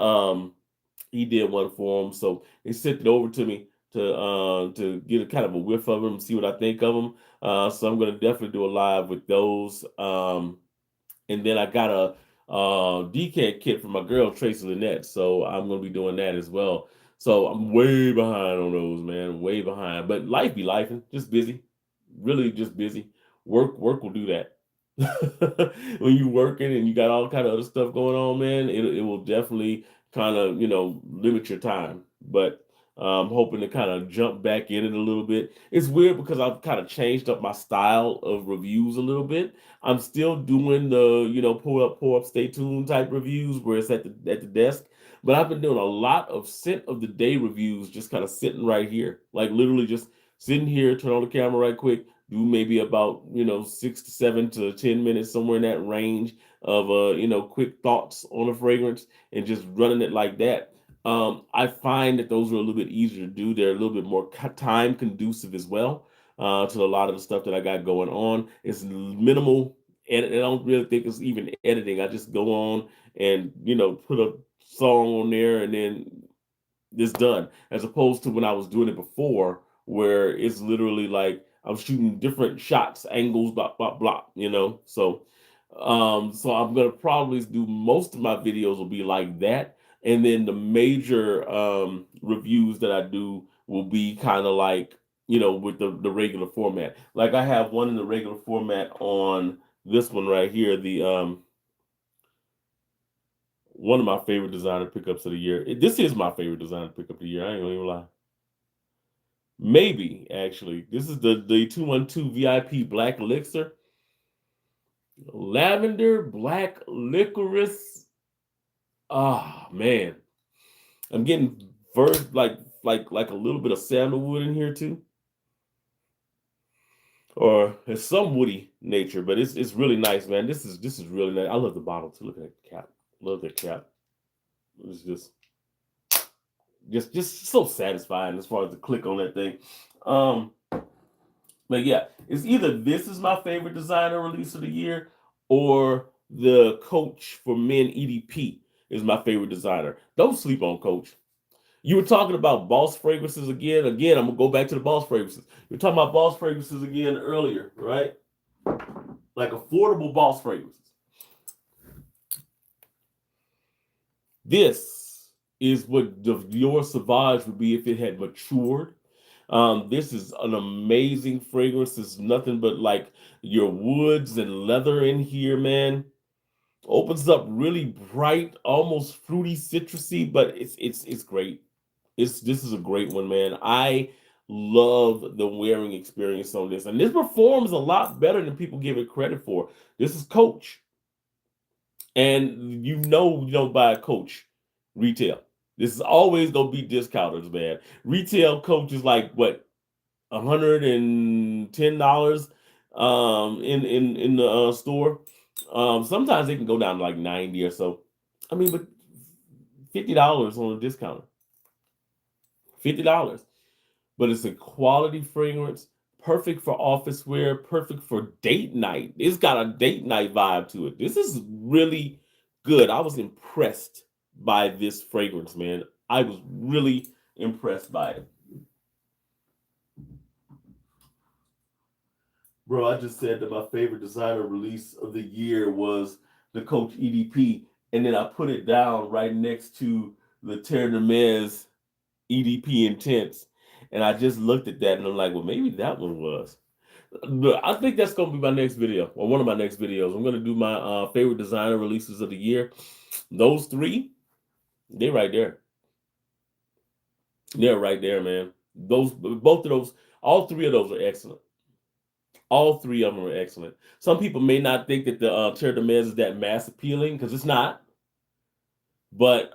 he did one for him. So he sent it over to me to get a kind of a whiff of them, see what I think of them. So I'm gonna definitely do a live with those. And then I got a decant kit for my girl Tracy Lynette, so I'm gonna be doing that as well. So I'm way behind on those, man, way behind. But life be lifing, just busy, really just busy. Work will do that. When you working and you got all kind of other stuff going on, man, it will definitely kind of limit your time. But I'm hoping to kind of jump back in it a little bit. It's weird because I've kind of changed up my style of reviews a little bit. I'm still doing the, pull up, stay tuned type reviews where it's at the desk. But I've been doing a lot of scent of the day reviews, just kind of sitting right here, like literally just sitting here, turn on the camera right quick, do maybe about 6 to 7 to 10 minutes, somewhere in that range of quick thoughts on a fragrance and just running it like that. I find that those are a little bit easier to do. They're a little bit more time conducive as well to a lot of the stuff that I got going on. It's minimal, and I don't really think it's even editing. I just go on and put a song on there, and then it's done. As opposed to when I was doing it before, where it's literally like I'm shooting different shots, angles, blah blah blah. So I'm gonna probably do most of my videos will be like that, and then the major reviews that I do will be kind of like with the regular format. Like I have one in the regular format on this one right here, the one of my favorite designer pickups of the year. This is my favorite designer pickup of the year. I ain't gonna even lie. Maybe actually, this is the 212 VIP Black Elixir, lavender, black licorice. Ah man, I'm getting like a little bit of sandalwood in here too, or it's some woody nature, but it's really nice, man. This is really nice. I love the bottle too. Look at that cap. Love that cap. It's just so satisfying as far as the click on that thing. Um, but yeah, it's either this is my favorite designer release of the year, or the Coach for Men EDP is my favorite designer. Don't sleep on Coach. You were talking about Boss fragrances again. Again, I'm gonna go back to the Boss fragrances. You were talking about Boss fragrances again earlier, right? Like affordable Boss fragrances. This is what the Dior Sauvage would be if it had matured. This is an amazing fragrance. It's nothing but like your woods and leather in here, man. Opens up really bright, almost fruity, citrusy, but it's great. This is a great one, man. I love the wearing experience on this, and this performs a lot better than people give it credit for. This is Coach, and you don't buy a Coach retail. This is always gonna be discounters, man. Retail Coach is like what, $110 in the store. Sometimes they can go down to like 90 or so. I mean, but $50 on a discounter. $50. But it's a quality fragrance, perfect for office wear, perfect for date night. It's got a date night vibe to it. This is really good. I was impressed by this fragrance, man. I was really impressed by it. Bro, I just said that my favorite designer release of the year was the Coach EDP, and then I put it down right next to the Terre de Mes EDP Intense, and I just looked at that and I'm like, well, maybe that one was. But I think that's gonna be my next video, or one of my next videos. I'm gonna do my favorite designer releases of the year. Those three, they're right there. They're right there, man. Those both of those, all three of those are excellent. All three of them are excellent. Some people may not think that the Terre de Mes is that mass appealing because it's not, but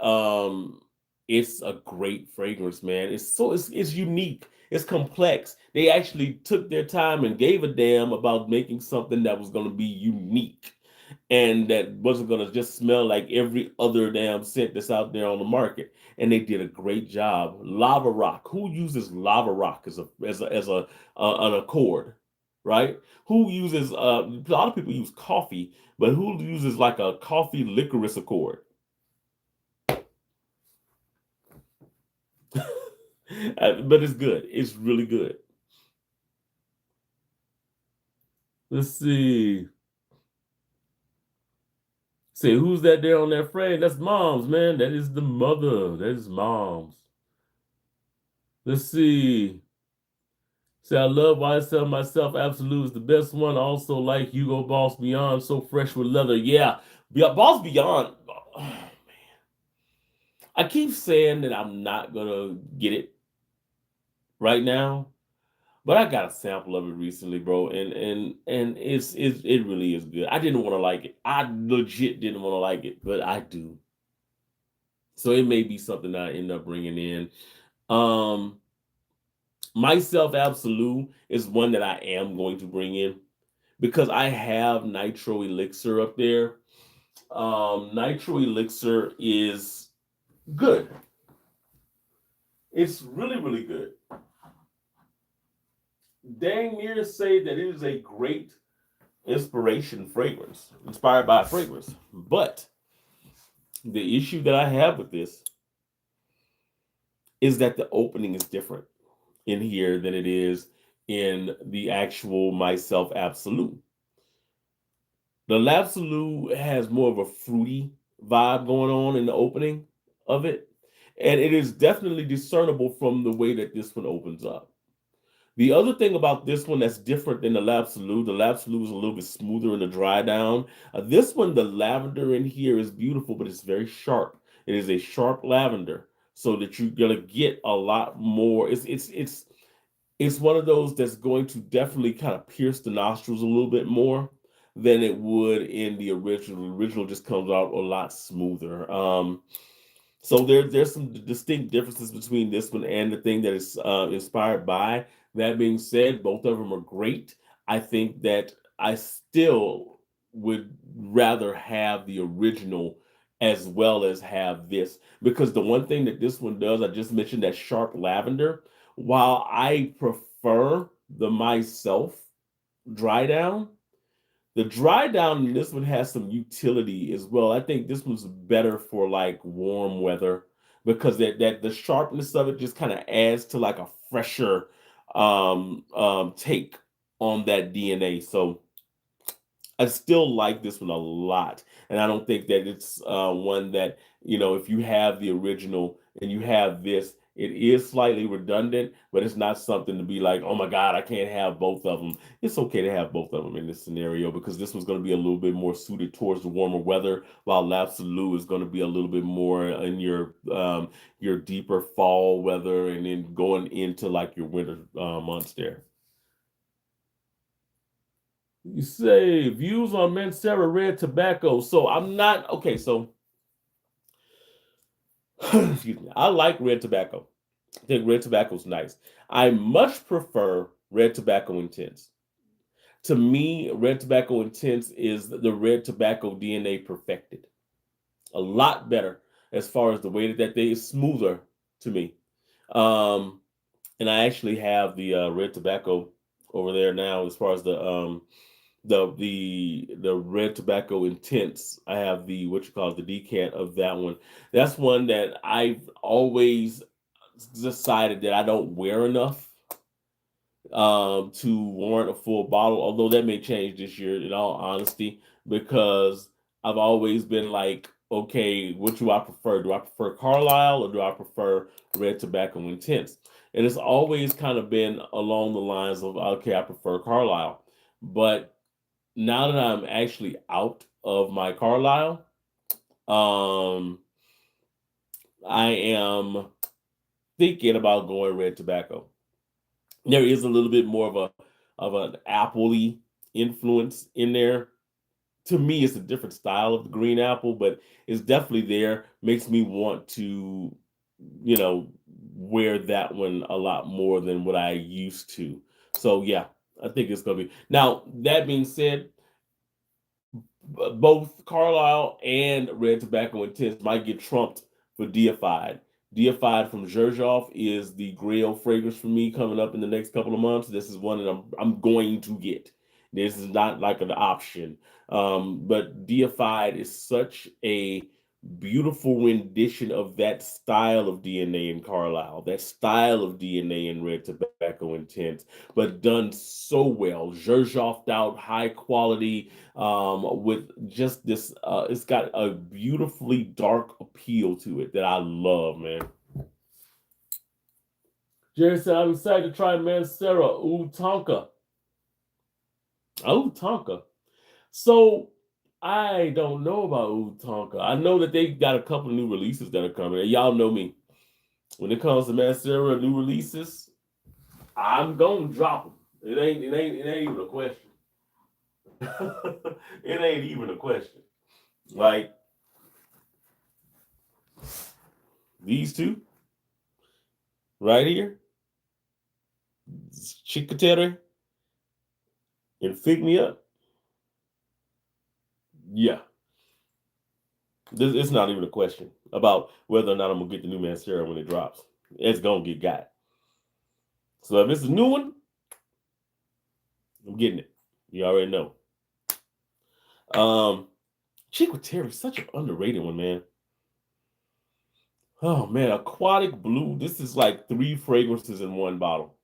it's a great fragrance, man. It's unique. It's complex. They actually took their time and gave a damn about making something that was going to be unique. and that wasn't going to just smell like every other damn scent that's out there on the market. And they did a great job. Lava rock. Who uses lava rock as a an accord, right? Who uses a lot of people use coffee, but who uses like a coffee licorice accord? But it's good. It's really good. Let's see. Say who's that there on that frame? That's mom's, man. That is the mother. That is mom's. Let's see. Say I love YSL myself. Absolute is the best one. Also like Hugo Boss Beyond, so fresh with leather. Yeah, Boss Beyond. I keep saying that I'm not gonna get it right now, but I got a sample of it recently, bro, and it really is good. I didn't want to like it. I legit didn't want to like it, but I do. So it may be something that I end up bringing in. Um, Myself Absolute is one that I am going to bring in because I have Nitro Elixir up there. Nitro Elixir is good. It's really, really good. Dang near say that it is a great inspired by a fragrance. But the issue that I have with this is that the opening is different in here than it is in the actual Myself Absolute. The L'Absolu has more of a fruity vibe going on in the opening of it, and it is definitely discernible from the way that this one opens up. The other thing about this one that's different than the L'Absolu is a little bit smoother in the dry down. This one, the lavender in here is beautiful, but it's very sharp. It is a sharp lavender, so that you're gonna get a lot more. It's one of those that's going to definitely kind of pierce the nostrils a little bit more than it would in the original. The original just comes out a lot smoother. So there's some distinct differences between this one and the thing that is inspired by. That being said, both of them are great. I think that I still would rather have the original as well as have this, because the one thing that this one does, I just mentioned that sharp lavender. While I prefer the myself dry down, the dry down in this one has some utility as well. I think this one's better for like warm weather because that the sharpness of it just kind of adds to like a fresher take on that DNA. So I still like this one a lot, and I don't think that it's one that, if you have the original and you have this, it is slightly redundant, but it's not something to be like, oh my god, I can't have both of them. It's okay to have both of them in this scenario because this one's going to be a little bit more suited towards the warmer weather, while L'Absolu is going to be a little bit more in your deeper fall weather, and then going into like your winter months there. You say views on Mancera Red Tobacco. So I'm not okay. So excuse me. I like red tobacco. I think red tobacco is nice. I much prefer red tobacco intense. To me, red tobacco intense is the red tobacco DNA perfected. A lot better as far as the way that they is smoother to me. Um, and I actually have the red tobacco over there now as far as the red tobacco intense. I have the what you call it, the decant of that one. That's one that I've always decided that I don't wear enough to warrant a full bottle, although that may change this year in all honesty, because I've always been like, okay, what do I prefer? Do I prefer Carlisle or do I prefer red tobacco intense? And it's always kind of been along the lines of, okay, I prefer Carlisle. But now that I'm actually out of my Carlisle, um, I am thinking about going red tobacco. There is a little bit more of an appley influence in there. To me, it's a different style of the green apple, but it's definitely there. Makes me want to, you know, wear that one a lot more than what I used to. So yeah, I think it's gonna be. Now that being said, both Carlisle and Red Tobacco Intense might get trumped for Deified. Deified from Xerjoff is the grail fragrance for me coming up in the next couple of months. This is one that I'm going to get. This is not like an option. But Deified is such a beautiful rendition of that style of DNA in Carlisle, that style of DNA in Red Tobacco Intense, but done so well, Xerjoffed out, high quality, with just this. It's got a beautifully dark appeal to it that I love, man. Jerry said, I'm excited to try Mancera Ooh Tonka. Oh, Tonka. So I don't know about Ooh Tonka. I know that they got a couple of new releases that are coming. And y'all know me. When it comes to Mancera new releases, I'm gonna drop them. It ain't even a question. It ain't even a question. Like these two right here, Chicotere and Fig Me Up. Yeah, it's not even a question about whether or not I'm gonna get the new Mancera when it drops. It's gonna get got. So if it's a new one, I'm getting it. You already know. Um, Chicotere is such an underrated one, man. Oh man, Aquatic Blue. This is like three fragrances in one bottle.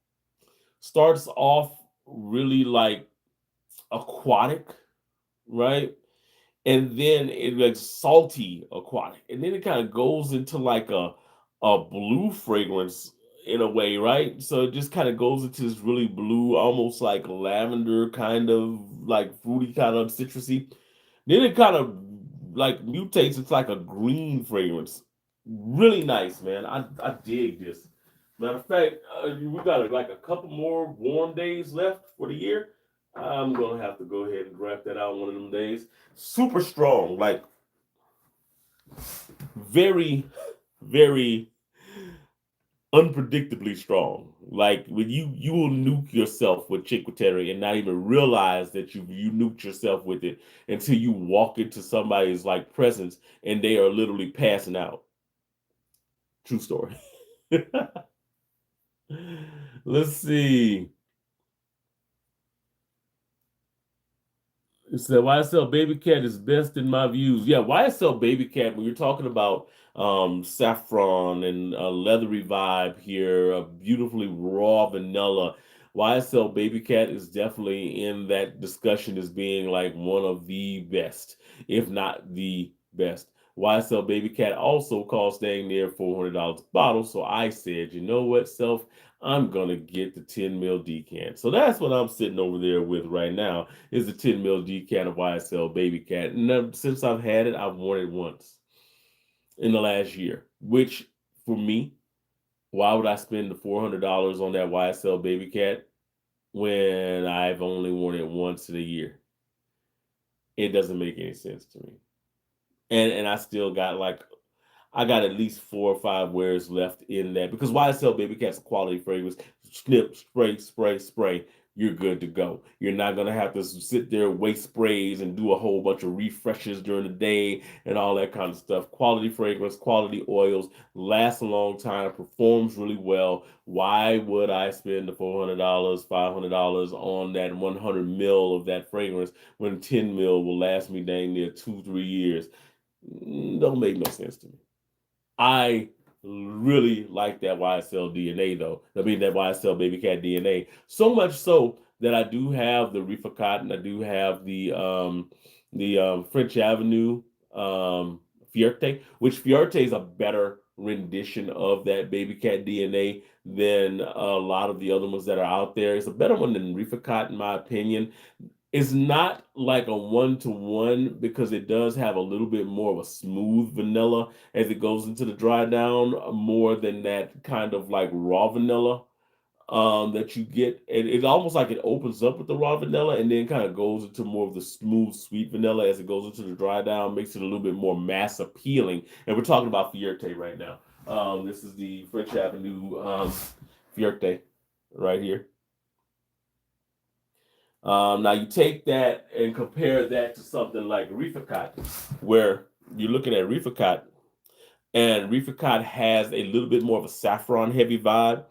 Starts off really like aquatic, right? And then it like salty aquatic, and then it kind of goes into like a blue fragrance in a way, right? So it just kind of goes into this really blue, almost like lavender kind of like fruity kind of citrusy. Then it kind of like mutates into like a green fragrance. Really nice, man. I dig this. Matter of fact, we got like a couple more warm days left for the year. I'm gonna have to go ahead and draft that out one of them days. Super strong, like very, very unpredictably strong. Like when you will nuke yourself with Chicotere and not even realize that you nuked yourself with it until you walk into somebody's like presence and they are literally passing out. True story. Let's see. It said YSL Baby Cat is best in my views. Yeah, YSL Baby Cat, when you're talking about saffron and a leathery vibe here, a beautifully raw vanilla, YSL Baby Cat is definitely in that discussion as being like one of the best, if not the best. YSL Baby Cat also costs dang near $400 a bottle. So I said, you know what, self, I'm gonna get the 10 mil decant. So that's what I'm sitting over there with right now is the 10 mil decant of YSL Baby Cat. And since I've had it, I've worn it once in the last year, which for me, why would I spend the $400 on that YSL Baby Cat when I've only worn it once in a year? It doesn't make any sense to me. And I still got like I got at least 4 or 5 wears left in that because YSL Baby Cat's a quality fragrance. Snip, spray, spray, spray. You're good to go. You're not gonna have to sit there and waste sprays and do a whole bunch of refreshes during the day and all that kind of stuff. Quality fragrance, quality oils, lasts a long time, performs really well. Why would I spend the $400, $500 on that 100 mil of that fragrance when 10 mil will last me dang near 2, 3 years? Don't make no sense to me. I really like that YSL DNA though. I mean that YSL Baby Cat DNA. So much so that I do have the Reefer Cotton. I do have the French Avenue Fierte, which Fierte is a better rendition of that Baby Cat DNA than a lot of the other ones that are out there. It's a better one than Reefer Cotton, in my opinion. It's not like a one-to-one because it does have a little bit more of a smooth vanilla as it goes into the dry down, more than that kind of like raw vanilla that you get. It's almost like it opens up with the raw vanilla and then kind of goes into more of the smooth, sweet vanilla as it goes into the dry down, makes it a little bit more mass appealing. And we're talking about Fierte right now. This is the French Avenue Fierte right here. Now you take that and compare that to something like Reefer Cotton, where you're looking at Reefer Cotton, and Reefer Cotton has a little bit more of a saffron heavy vibe.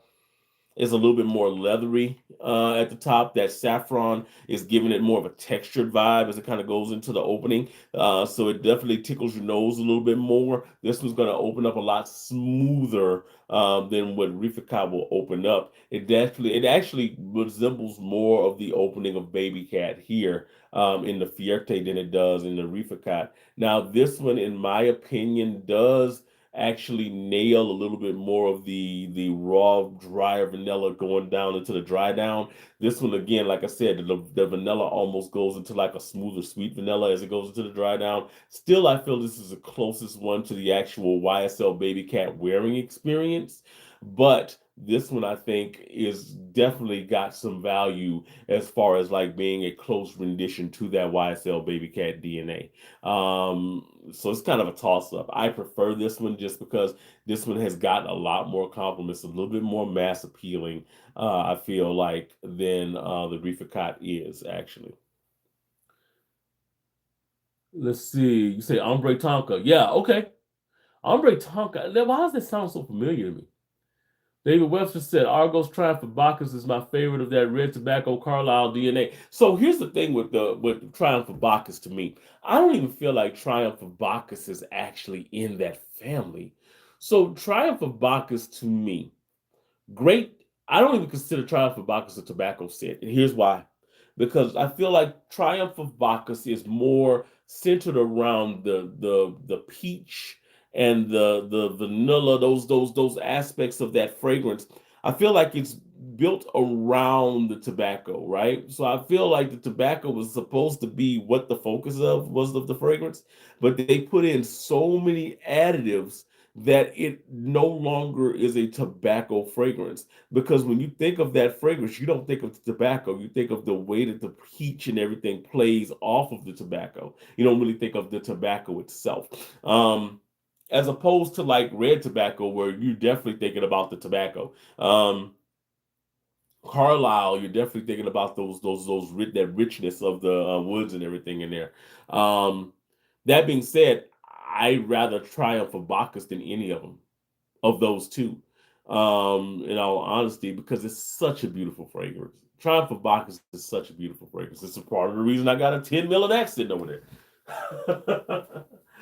Is a little bit more leathery at the top. That saffron is giving it more of a textured vibe as it kind of goes into the opening. So it definitely tickles your nose a little bit more. This one's going to open up a lot smoother than what Rificat will open up. It actually resembles more of the opening of Baby Cat here in the Fierte than it does in the Rificat. Now, this one, in my opinion, does actually nail a little bit more of the raw drier vanilla going down into the dry down. This one again, like I said, the vanilla almost goes into like a smoother sweet vanilla as it goes into the dry down. Still, I feel this is the closest one to the actual YSL Baby Cat wearing experience, but this one I think is definitely got some value as far as like being a close rendition to that YSL Baby Cat DNA. So it's kind of a toss up. I prefer this one just because this one has gotten a lot more compliments, a little bit more mass appealing. I feel like than the Reefer is actually. Let's see. You say Ombre Tonka. Yeah, okay. Ombre Tonka. Why does that sound so familiar to me? David Webster said Argos Triumph for Bacchus is my favorite of that red tobacco Carlisle DNA. So here's the thing with Triumph for Bacchus to me. I don't even feel like Triumph for Bacchus is actually in that family. So Triumph of Bacchus to me, great. I don't even consider Triumph of Bacchus a tobacco scent. And here's why. Because I feel like Triumph of Bacchus is more centered around the peach and the vanilla, those aspects of that fragrance. I feel like it's built around the tobacco, right? So I feel like the tobacco was supposed to be what the focus of was of the fragrance, but they put in so many additives that it no longer is a tobacco fragrance. Because when you think of that fragrance, you don't think of the tobacco. You think of the way that the peach and everything plays off of the tobacco. You don't really think of the tobacco itself. As opposed to like red tobacco, where you're definitely thinking about the tobacco. Carlisle, you're definitely thinking about that richness of the woods and everything in there. Um, that being said, I'd rather Triumph for Bacchus than any of those two. In all honesty, because it's such a beautiful fragrance. Triumph of Bacchus is such a beautiful fragrance. It's a part of the reason I got a 10 mil of that sitting over there.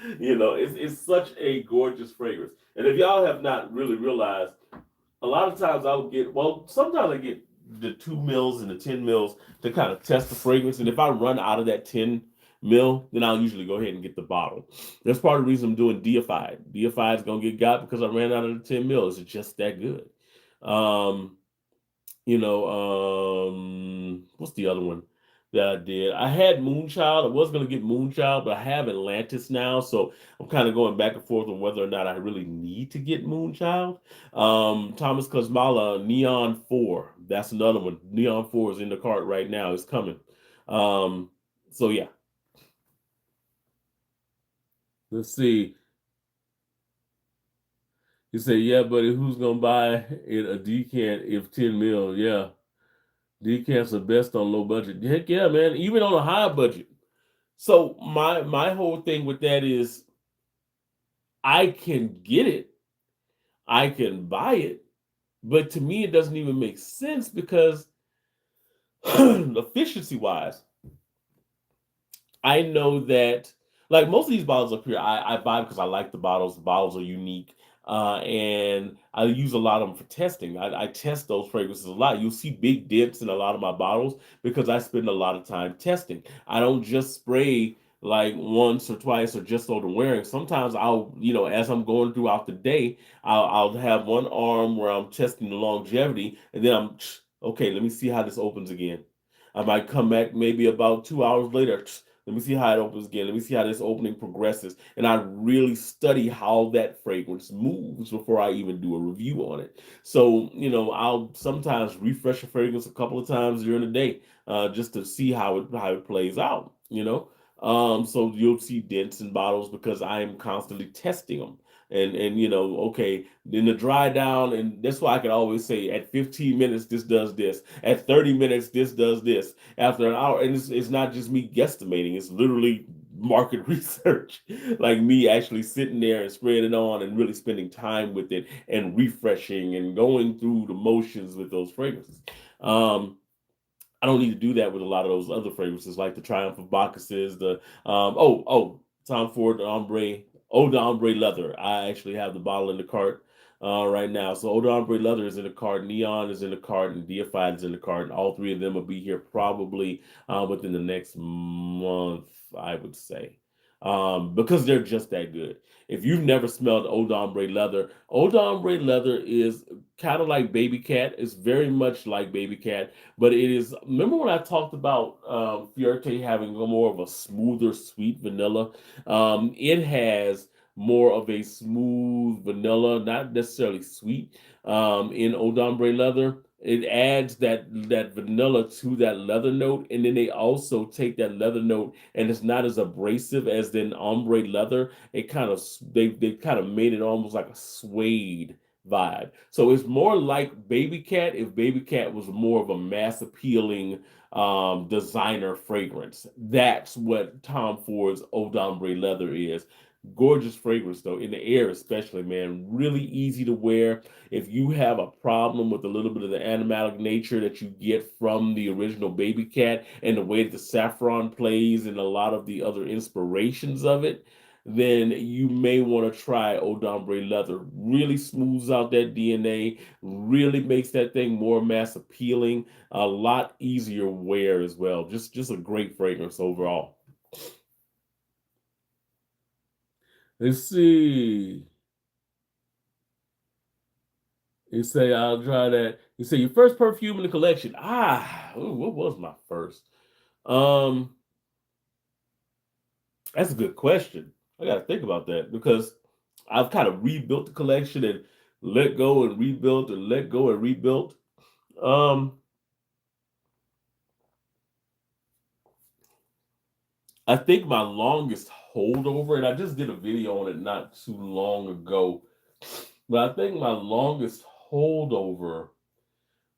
It's such a gorgeous fragrance. And if y'all have not really realized, a lot of times I'll get, well, sometimes I get the 2 mils and the 10 mils to kind of test the fragrance. And if I run out of that 10 mil, then I'll usually go ahead and get the bottle. That's part of the reason I'm doing Deified. Deified is going to get got because I ran out of the 10 mils. It's just that good. Um, what's the other one that I did? I had Moonchild. I was gonna get Moonchild, but I have Atlantis now, so I'm kind of going back and forth on whether or not I really need to get Moonchild. Thomas Kosmala, Neon 4. That's another one. Neon 4 is in the cart right now. It's coming. Um, so yeah. Let's see. You say, yeah, buddy, who's gonna buy it a decant if 10 mil? Yeah. Decants are best on low budget. Heck yeah, man. Even on a high budget. So my whole thing with that is I can get it, I can buy it, but to me it doesn't even make sense because efficiency wise, I know that like most of these bottles up here, I buy because I like the bottles. The bottles are unique. And I use a lot of them for testing. I test those fragrances a lot. You'll see big dips in a lot of my bottles because I spend a lot of time testing. I don't just spray like once or twice or just on the wearing. Sometimes as I'm going throughout the day, I'll have one arm where I'm testing the longevity, and then okay, let me see how this opens again. I might come back maybe about 2 hours later. Let me see how it opens again. Let me see how this opening progresses. And I really study how that fragrance moves before I even do a review on it. So, I'll sometimes refresh a fragrance a couple of times during the day just to see how it plays out. So you'll see dents in bottles because I am constantly testing them. and okay, then the dry down, and that's why I can always say at 15 minutes this does this, at 30 minutes this does this, after an hour, and it's not just me guesstimating, it's literally market research, like me actually sitting there and spraying it on and really spending time with it and refreshing and going through the motions with those fragrances. Um, I don't need to do that with a lot of those other fragrances, like the Triumph of Bacchuses, the Tom Ford Eau d'Ambre Leather. I actually have the bottle in the cart right now. So Eau d'Ambre Leather is in the cart, Neon is in the cart, and Deified is in the cart. And all three of them will be here probably within the next month, I would say. Because they're just that good. If you've never smelled Eau d'Ambre Leather is kind of like Baby Cat. It's very much like Baby Cat, but it is. Remember when I talked about Fierte having a more of a smoother, sweet vanilla? It has more of a smooth vanilla, not necessarily sweet. In Eau d'Ambre Leather, it adds that vanilla to that leather note, and then they also take that leather note, and it's not as abrasive as then ombre leather. It kind of they kind of made it almost like a suede vibe. So it's more like Baby Cat if Baby Cat was more of a mass appealing designer fragrance. That's what Tom Ford's Eau d'Ambre Leather is. Gorgeous fragrance though, in the air especially, man. Really easy to wear. If you have a problem with a little bit of the animalic nature that you get from the original Baby Cat and the way that the saffron plays and a lot of the other inspirations of it, then you may want to try Eau d'Ambre Leather. Really smooths out that DNA, really makes that thing more mass appealing, a lot easier wear as well. Just a great fragrance overall. Let's see. You say I'll try that. You say your first perfume in the collection. What was my first? Um, that's a good question. I got to think about that because I've kind of rebuilt the collection and let go and rebuilt and let go and rebuilt. Um, I think my longest holdover, and I just did a video on it not too long ago, but I think my longest holdover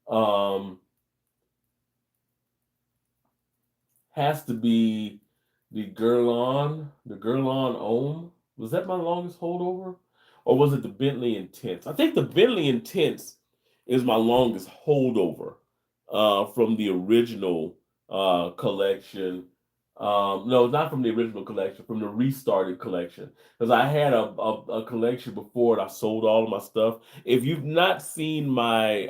um has to be the Guerlain Homme. Was that my longest holdover? Or was it the Bentley Intense? I think the Bentley Intense is my longest holdover from the original collection. No, not from the original collection, from the restarted collection. Because I had a collection before and I sold all of my stuff. If you've not seen my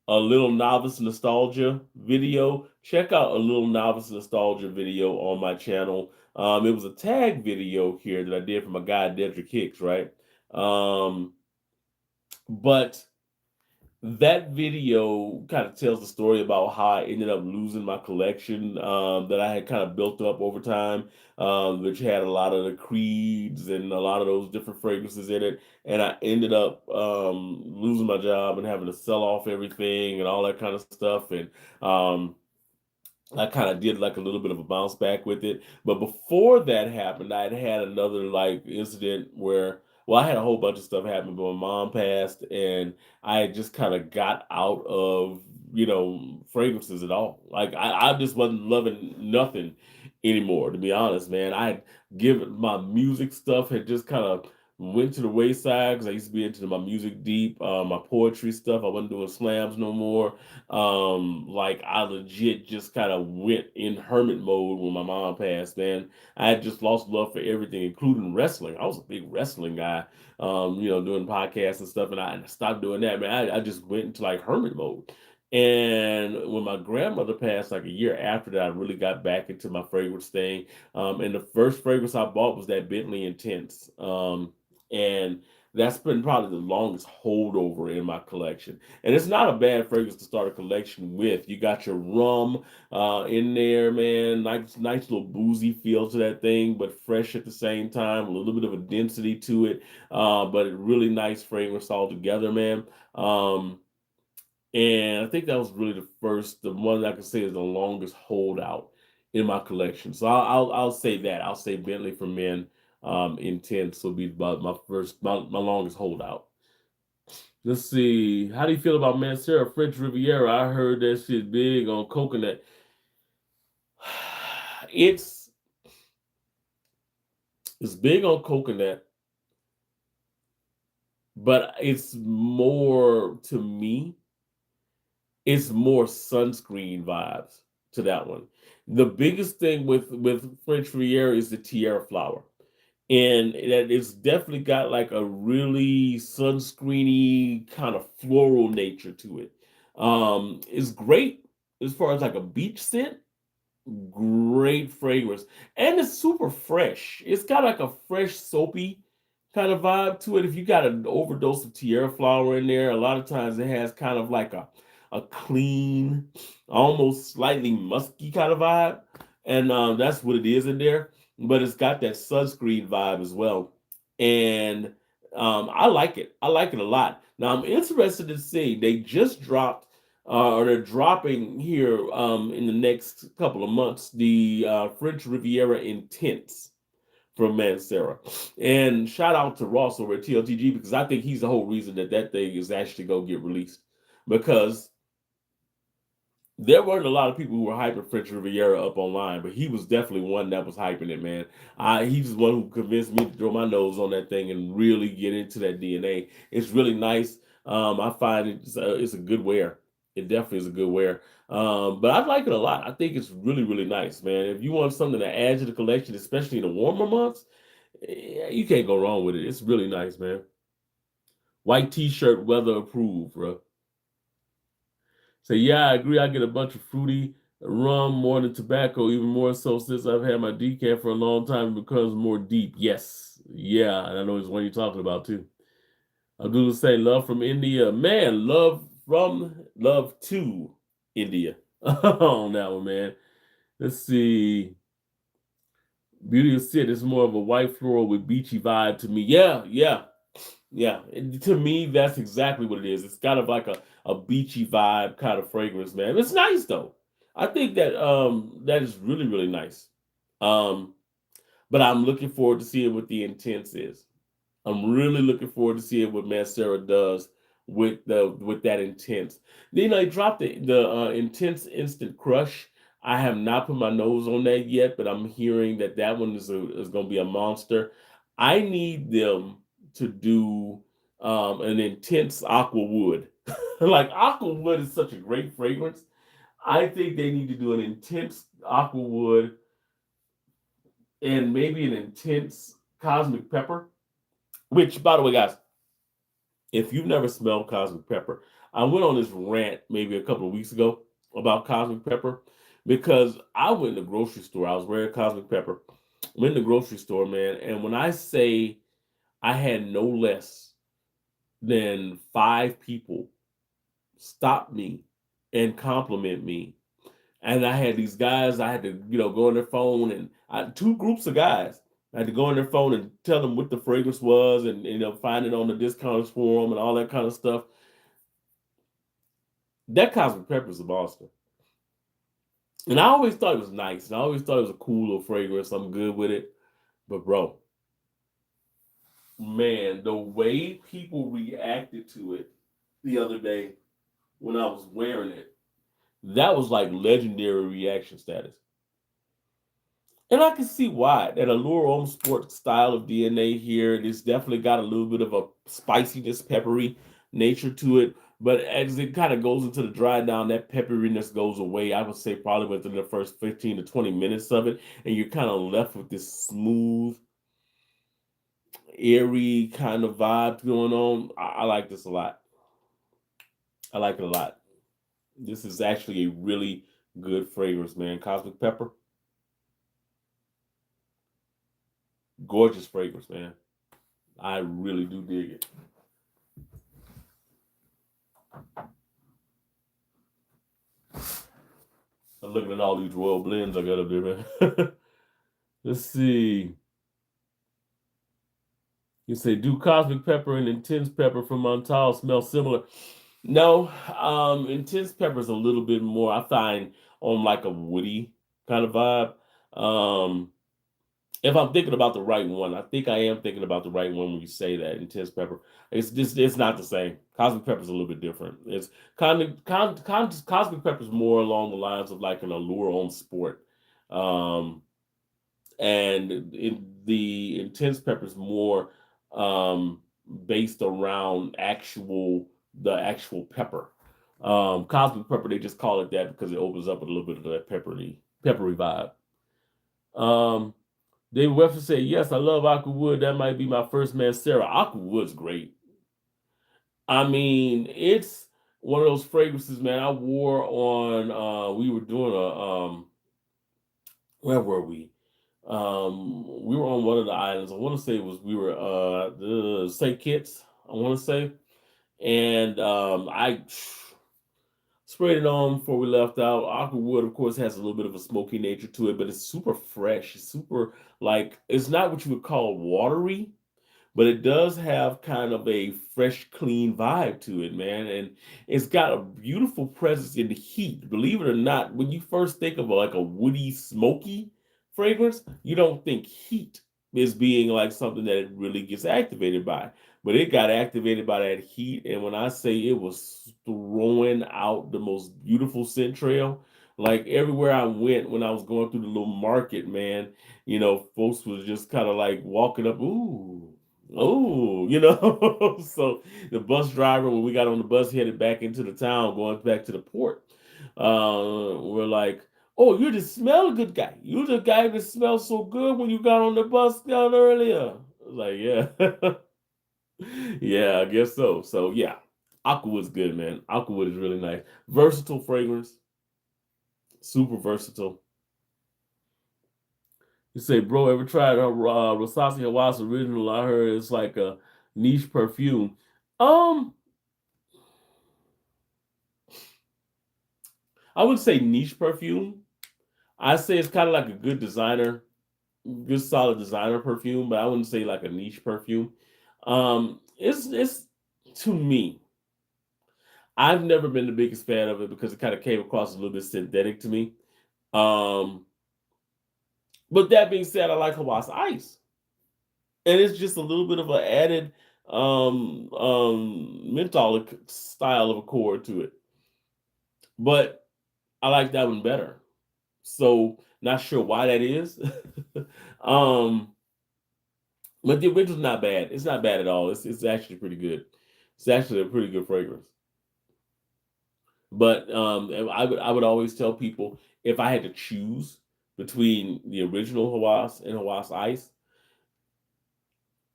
a little novice nostalgia video, check out a little novice nostalgia video on my channel. It was a tag video here that I did for my guy Dedrick Hicks, right? Um, but that video kind of tells the story about how I ended up losing my collection that I had kind of built up over time, which had a lot of the creeds and a lot of those different fragrances in it. And I ended up losing my job and having to sell off everything and all that kind of stuff. And I kind of did like a little bit of a bounce back with it. But before that happened, I'd had another like incident where, well, I had a whole bunch of stuff happen, but my mom passed, and I just kind of got out of, fragrances at all. Like I just wasn't loving nothing anymore, to be honest, man. I had given my music stuff had just kind of went to the wayside because I used to be into my music deep, my poetry stuff. I wasn't doing slams no more. Like I legit just kind of went in hermit mode when my mom passed, man. I had just lost love for everything, including wrestling. I was a big wrestling guy, doing podcasts and stuff, and I stopped doing that, man. I just went into like hermit mode. And when my grandmother passed, like a year after that, I really got back into my fragrance thing. And the first fragrance I bought was that Bentley Intense. And that's been probably the longest holdover in my collection. And it's not a bad fragrance to start a collection with. You got your rum in there, man. Nice little boozy feel to that thing, but fresh at the same time. A little bit of a density to it, but a really nice fragrance altogether, man. And I think that was really the one that I can say is the longest holdout in my collection. So I'll say that. I'll say Bentley for men. Intense will be about my longest holdout. Let's see. How do you feel about Mancera French Riviera? I heard that shit big on coconut. It's it's big on coconut, but it's more to me. It's more sunscreen vibes to that one. The biggest thing with French Riviera is the tiara flower, and that it's definitely got like a really sunscreeny kind of floral nature to it. It's great as far as like a beach scent, great fragrance, and it's super fresh. It's got like a fresh, soapy kind of vibe to it. If you got an overdose of Tierra flower in there, a lot of times it has kind of like a clean, almost slightly musky kind of vibe, and that's what it is in there. But it's got that sunscreen vibe as well, and I like it. I like it a lot. Now I'm interested to see they just dropped or they're dropping here in the next couple of months the French Riviera Intense from Mancera. And shout out to Ross over at TLTG because I think he's the whole reason that that thing is actually going to get released. Because there weren't a lot of people who were hyping French Riviera up online, but he was definitely one that was hyping it, man. He's the one who convinced me to throw my nose on that thing and really get into that DNA. It's really nice. I find it's a good wear. It definitely is a good wear. But I like it a lot. I think it's really, really nice, man. If you want something to add to the collection, especially in the warmer months, you can't go wrong with it. It's really nice, man. White t-shirt, weather approved, bro. So yeah, I agree. I get a bunch of fruity rum more than tobacco, even more so since I've had my decaf for a long time. It becomes more deep. Yes, yeah, and I know it's what you're talking about too. I'll do the same. Love from India, man. Love to India on that one, man. Let's see. Beauty of Sid is more of a white floral with beachy vibe to me. Yeah, yeah, yeah. And to me, that's exactly what it is. It's kind of like a beachy vibe kind of fragrance, man. It's nice though. I think that that is really, really nice. Um, but I'm looking forward to seeing what the intense is. I'm really looking forward to seeing what Mancera does with that intense. Then I dropped the intense instant crush. I have not put my nose on that yet, but I'm hearing that that one is going to be a monster. I need them to do an intense aqua wood. Like aqua wood is such a great fragrance. I think they need to do an intense aqua wood and maybe an intense cosmic pepper. Which, by the way, guys, if you've never smelled cosmic pepper, I went on this rant maybe a couple of weeks ago about cosmic pepper because I went in the grocery store. I was wearing cosmic pepper. Went in the grocery store, man, and when I say I had no less than 5 people stop me and compliment me, and I had these guys, I had to, go on their phone and two groups of guys. I had to go on their phone and tell them what the fragrance was and find it on the discounts forum and all that kind of stuff. That Cosmic Pepper is a monster. And I always thought it was nice. And I always thought it was a cool little fragrance. I'm good with it. But bro, man, the way people reacted to it the other day when I was wearing it, that was like legendary reaction status. And I can see why. That Allure Home Sport style of DNA here, it's definitely got a little bit of a spiciness, peppery nature to it. But as it kind of goes into the dry down, that pepperiness goes away. I would say probably within the first 15 to 20 minutes of it. And you're kind of left with this smooth, airy kind of vibe going on. I like this a lot. I like it a lot. This is actually a really good fragrance, man. Cosmic Pepper, gorgeous fragrance, man. I really do dig it. I'm looking at all these royal blends I got up there, man. Let's see. You say, do cosmic pepper and intense pepper from Montal smell similar? No, intense pepper is a little bit more, I find, on like a woody kind of vibe. Um, If I'm thinking about the right one, I think I am thinking about the right one when you say that intense pepper. It's not the same. Cosmic pepper is a little bit different. It's cosmic pepper is more along the lines of like an allure on sport, um, and the intense pepper is more um, based around the actual pepper. Cosmic pepper, they just call it that because it opens up with a little bit of that peppery vibe. Um, David Webster said, "Yes, I love Aquawood. That might be my first man, Sarah. Aquawood's great. I mean, it's one of those fragrances, man. I wore on. We were doing a where were we? We were on one of the islands. I want to say it was we were the St. Kitts. I want to say, and I sprayed it on before we left out. Aquawood, of course, has a little bit of a smoky nature to it, but it's super fresh. It's super like it's not what you would call watery, but it does have kind of a fresh, clean vibe to it, man. And it's got a beautiful presence in the heat. Believe it or not, when you first think of like a woody, smoky fragrance, you don't think heat is being like something that it really gets activated by. But it got activated by that heat. And when I say it was throwing out the most beautiful scent trail, like everywhere I went when I was going through the little market, man, folks was just kind of like walking up, ooh, oh, so the bus driver, when we got on the bus headed back into the town, going back to the port, we're like, "Oh, you're the smell good guy. You're the guy that smells so good when you got on the bus down earlier." I was like, yeah, yeah, I guess so. So yeah, Aquawood's good, man. Aquawood is really nice, versatile fragrance, super versatile. You say, bro, ever tried Rosasi Hawass original? I heard it's like a niche perfume. Um, I would say niche perfume. I say it's kind of like a good designer, good solid designer perfume, but I wouldn't say like a niche perfume. It's to me. I've never been the biggest fan of it because it kind of came across a little bit synthetic to me. Um, but that being said, I like Hawass Ice, and it's just a little bit of an added mentholic style of accord to it. But I like that one better. So not sure why that is. um, but the original's not bad. It's not bad at all. It's actually pretty good. It's actually a pretty good fragrance. But I would always tell people if I had to choose between the original Hawass and Hawass Ice,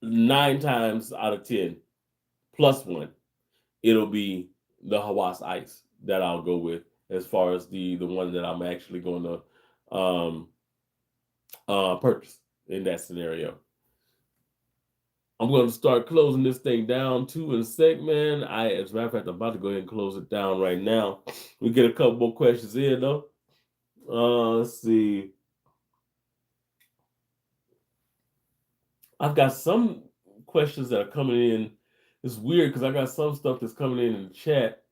9 times out of 10, plus one, it'll be the Hawass Ice that I'll go with as far as the one that I'm actually going to purchase in that scenario. I'm going to start closing this thing down too in a sec, man. As a matter of fact, I'm about to go ahead and close it down right now. We get a couple more questions in though. Let's see. I've got some questions that are coming in. It's weird because I got some stuff that's coming in the chat,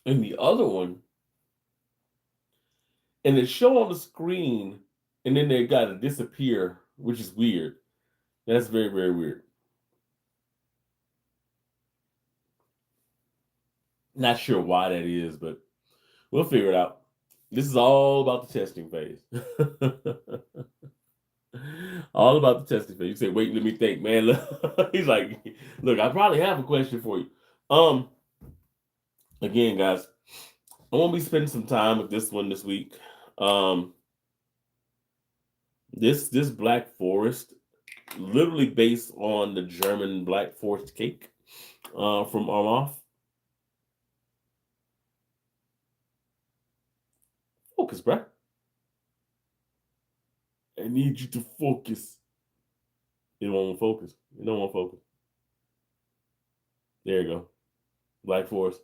and the other one, and it show on the screen, and then they got to disappear, which is weird. That's very, very weird. Not sure why that is, but we'll figure it out. This is all about the testing phase. All about the testing phase. You say, wait, let me think, man. He's like, look, I probably have a question for you. Um, Again, guys, I won't be spending some time with this one this week. Um, this Black Forest, literally based on the German Black Forest cake, from Armaf. Focus, bruh. I need you to focus. You don't want to focus. You don't want to focus. There you go. Black Forest.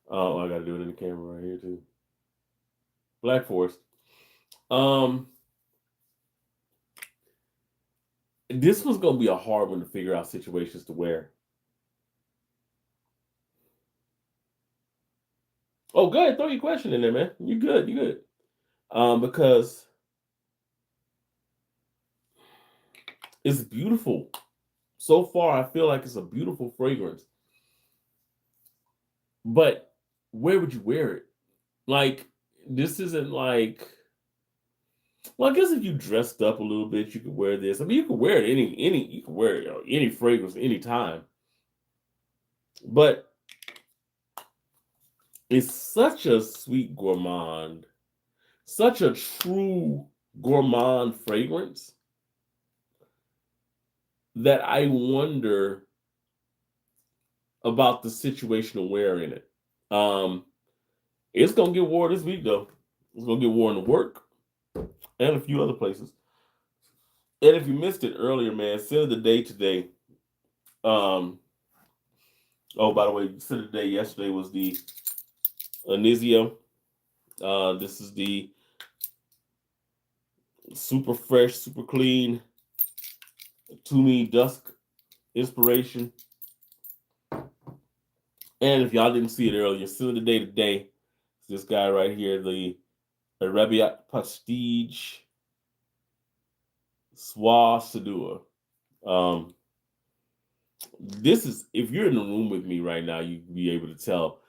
Oh, I gotta do it in the camera right here too. Black Forest. Um, this was gonna be a hard one to figure out situations to wear. Oh, go ahead, throw your question in there, man. You good? You good? Because It's beautiful. So far, I feel like it's a beautiful fragrance. But where would you wear it? Like, this isn't like, well, I guess if you dressed up a little bit, you could wear this. I mean, you could wear it you could wear it, any fragrance anytime. But it's such a sweet gourmand, such a true gourmand fragrance that I wonder about the situation of wearing it. Um, it's gonna get worn this week though. It's gonna get worn to work and a few other places. And if you missed it earlier, man, sin of the day today. Um, oh, by the way, sin of the day yesterday was the Anizio. This is the super fresh, super clean, to me dusk inspiration. And if y'all didn't see it earlier, sin of the day today is this guy right here, the Arabiat Prestige Soie Sedua. Um, this is, if you're in the room with me right now, you'd be able to tell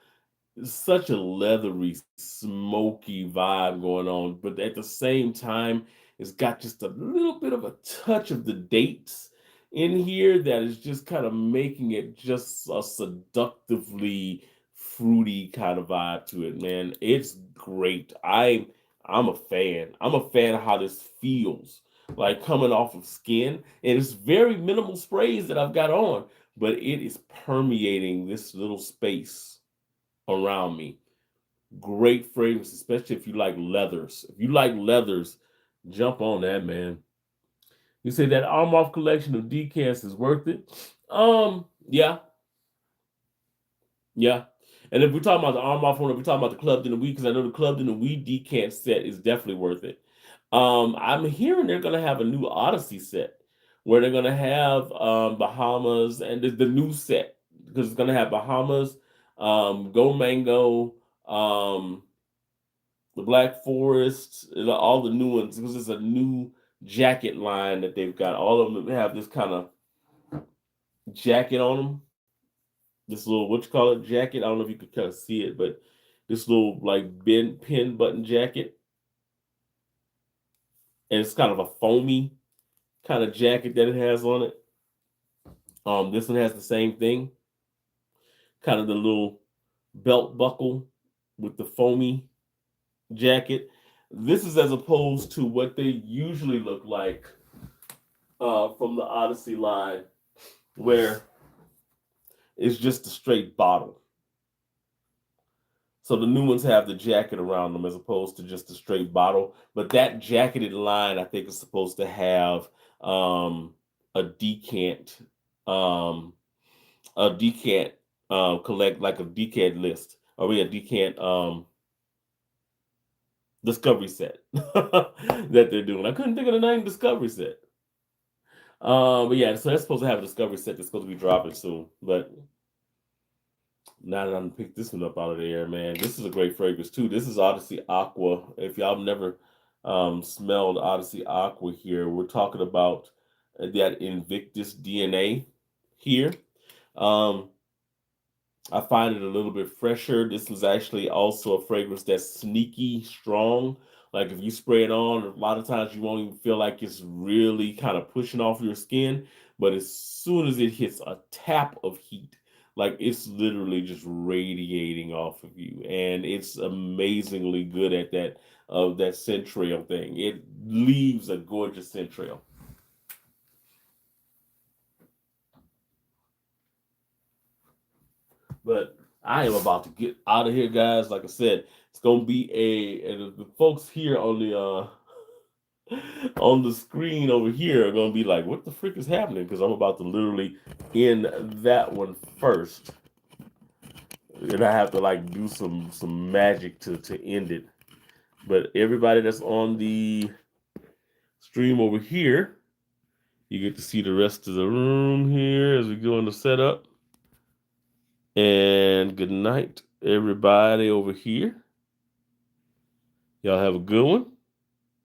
it's such a leathery, smoky vibe going on, but at the same time, it's got just a little bit of a touch of the dates in here that is just kind of making it just a seductively fruity kind of vibe to it, man. It's great. I'm a fan. I'm a fan of how this feels like coming off of skin, and it's very minimal sprays that I've got on, but it is permeating this little space around me. Great fragrance, especially if you like leathers. If you like leathers, jump on that, man. You say that Arm Off collection of decants is worth it? Yeah, yeah. And if we're talking about the Arm Off one, if we're talking about the Clubbed in the Weed, because I know the Clubbed in the Weed decant set is definitely worth it. I'm hearing they're gonna have a new Odyssey set where they're gonna have Bahamas and the new set because it's gonna have Bahamas, Go Mango, um, the Black Forest, all the new ones because it's a new jacket line that they've got. All of them have this kind of jacket on them. This little what you call it jacket. I don't know if you could kind of see it, but this little like pin button jacket, and it's kind of a foamy kind of jacket that it has on it. This one has the same thing, kind of the little belt buckle with the foamy jacket. This is as opposed to what they usually look like from the Odyssey line, where it's just a straight bottle. So the new ones have the jacket around them as opposed to just a straight bottle. But that jacketed line, I think, is supposed to have a decant, um, a decant collect like a decant list, or a decant discovery set that they're doing. I couldn't think of the name discovery set. But yeah, so that's supposed to have a discovery set that's supposed to be dropping soon. But now that I'm picked this one up out of the air, man, this is a great fragrance too. This is Odyssey Aqua. If y'all never smelled Odyssey Aqua here, we're talking about that Invictus DNA here. Um, I find it a little bit fresher. This was actually also a fragrance that's sneaky strong. Like if you spray it on, a lot of times you won't even feel like it's really kind of pushing off your skin. But as soon as it hits a tap of heat, like it's literally just radiating off of you. And it's amazingly good at that scent trail thing. It leaves a gorgeous scent trail. But I am about to get out of here, guys. Like I said, it's gonna be and the folks here on the on the screen over here are gonna be like, "What the frick is happening?" Because I'm about to literally end that one first, and I have to like do some magic to end it. But everybody that's on the stream over here, you get to see the rest of the room here as we go into setup. And good night, everybody over here. Y'all have a good one.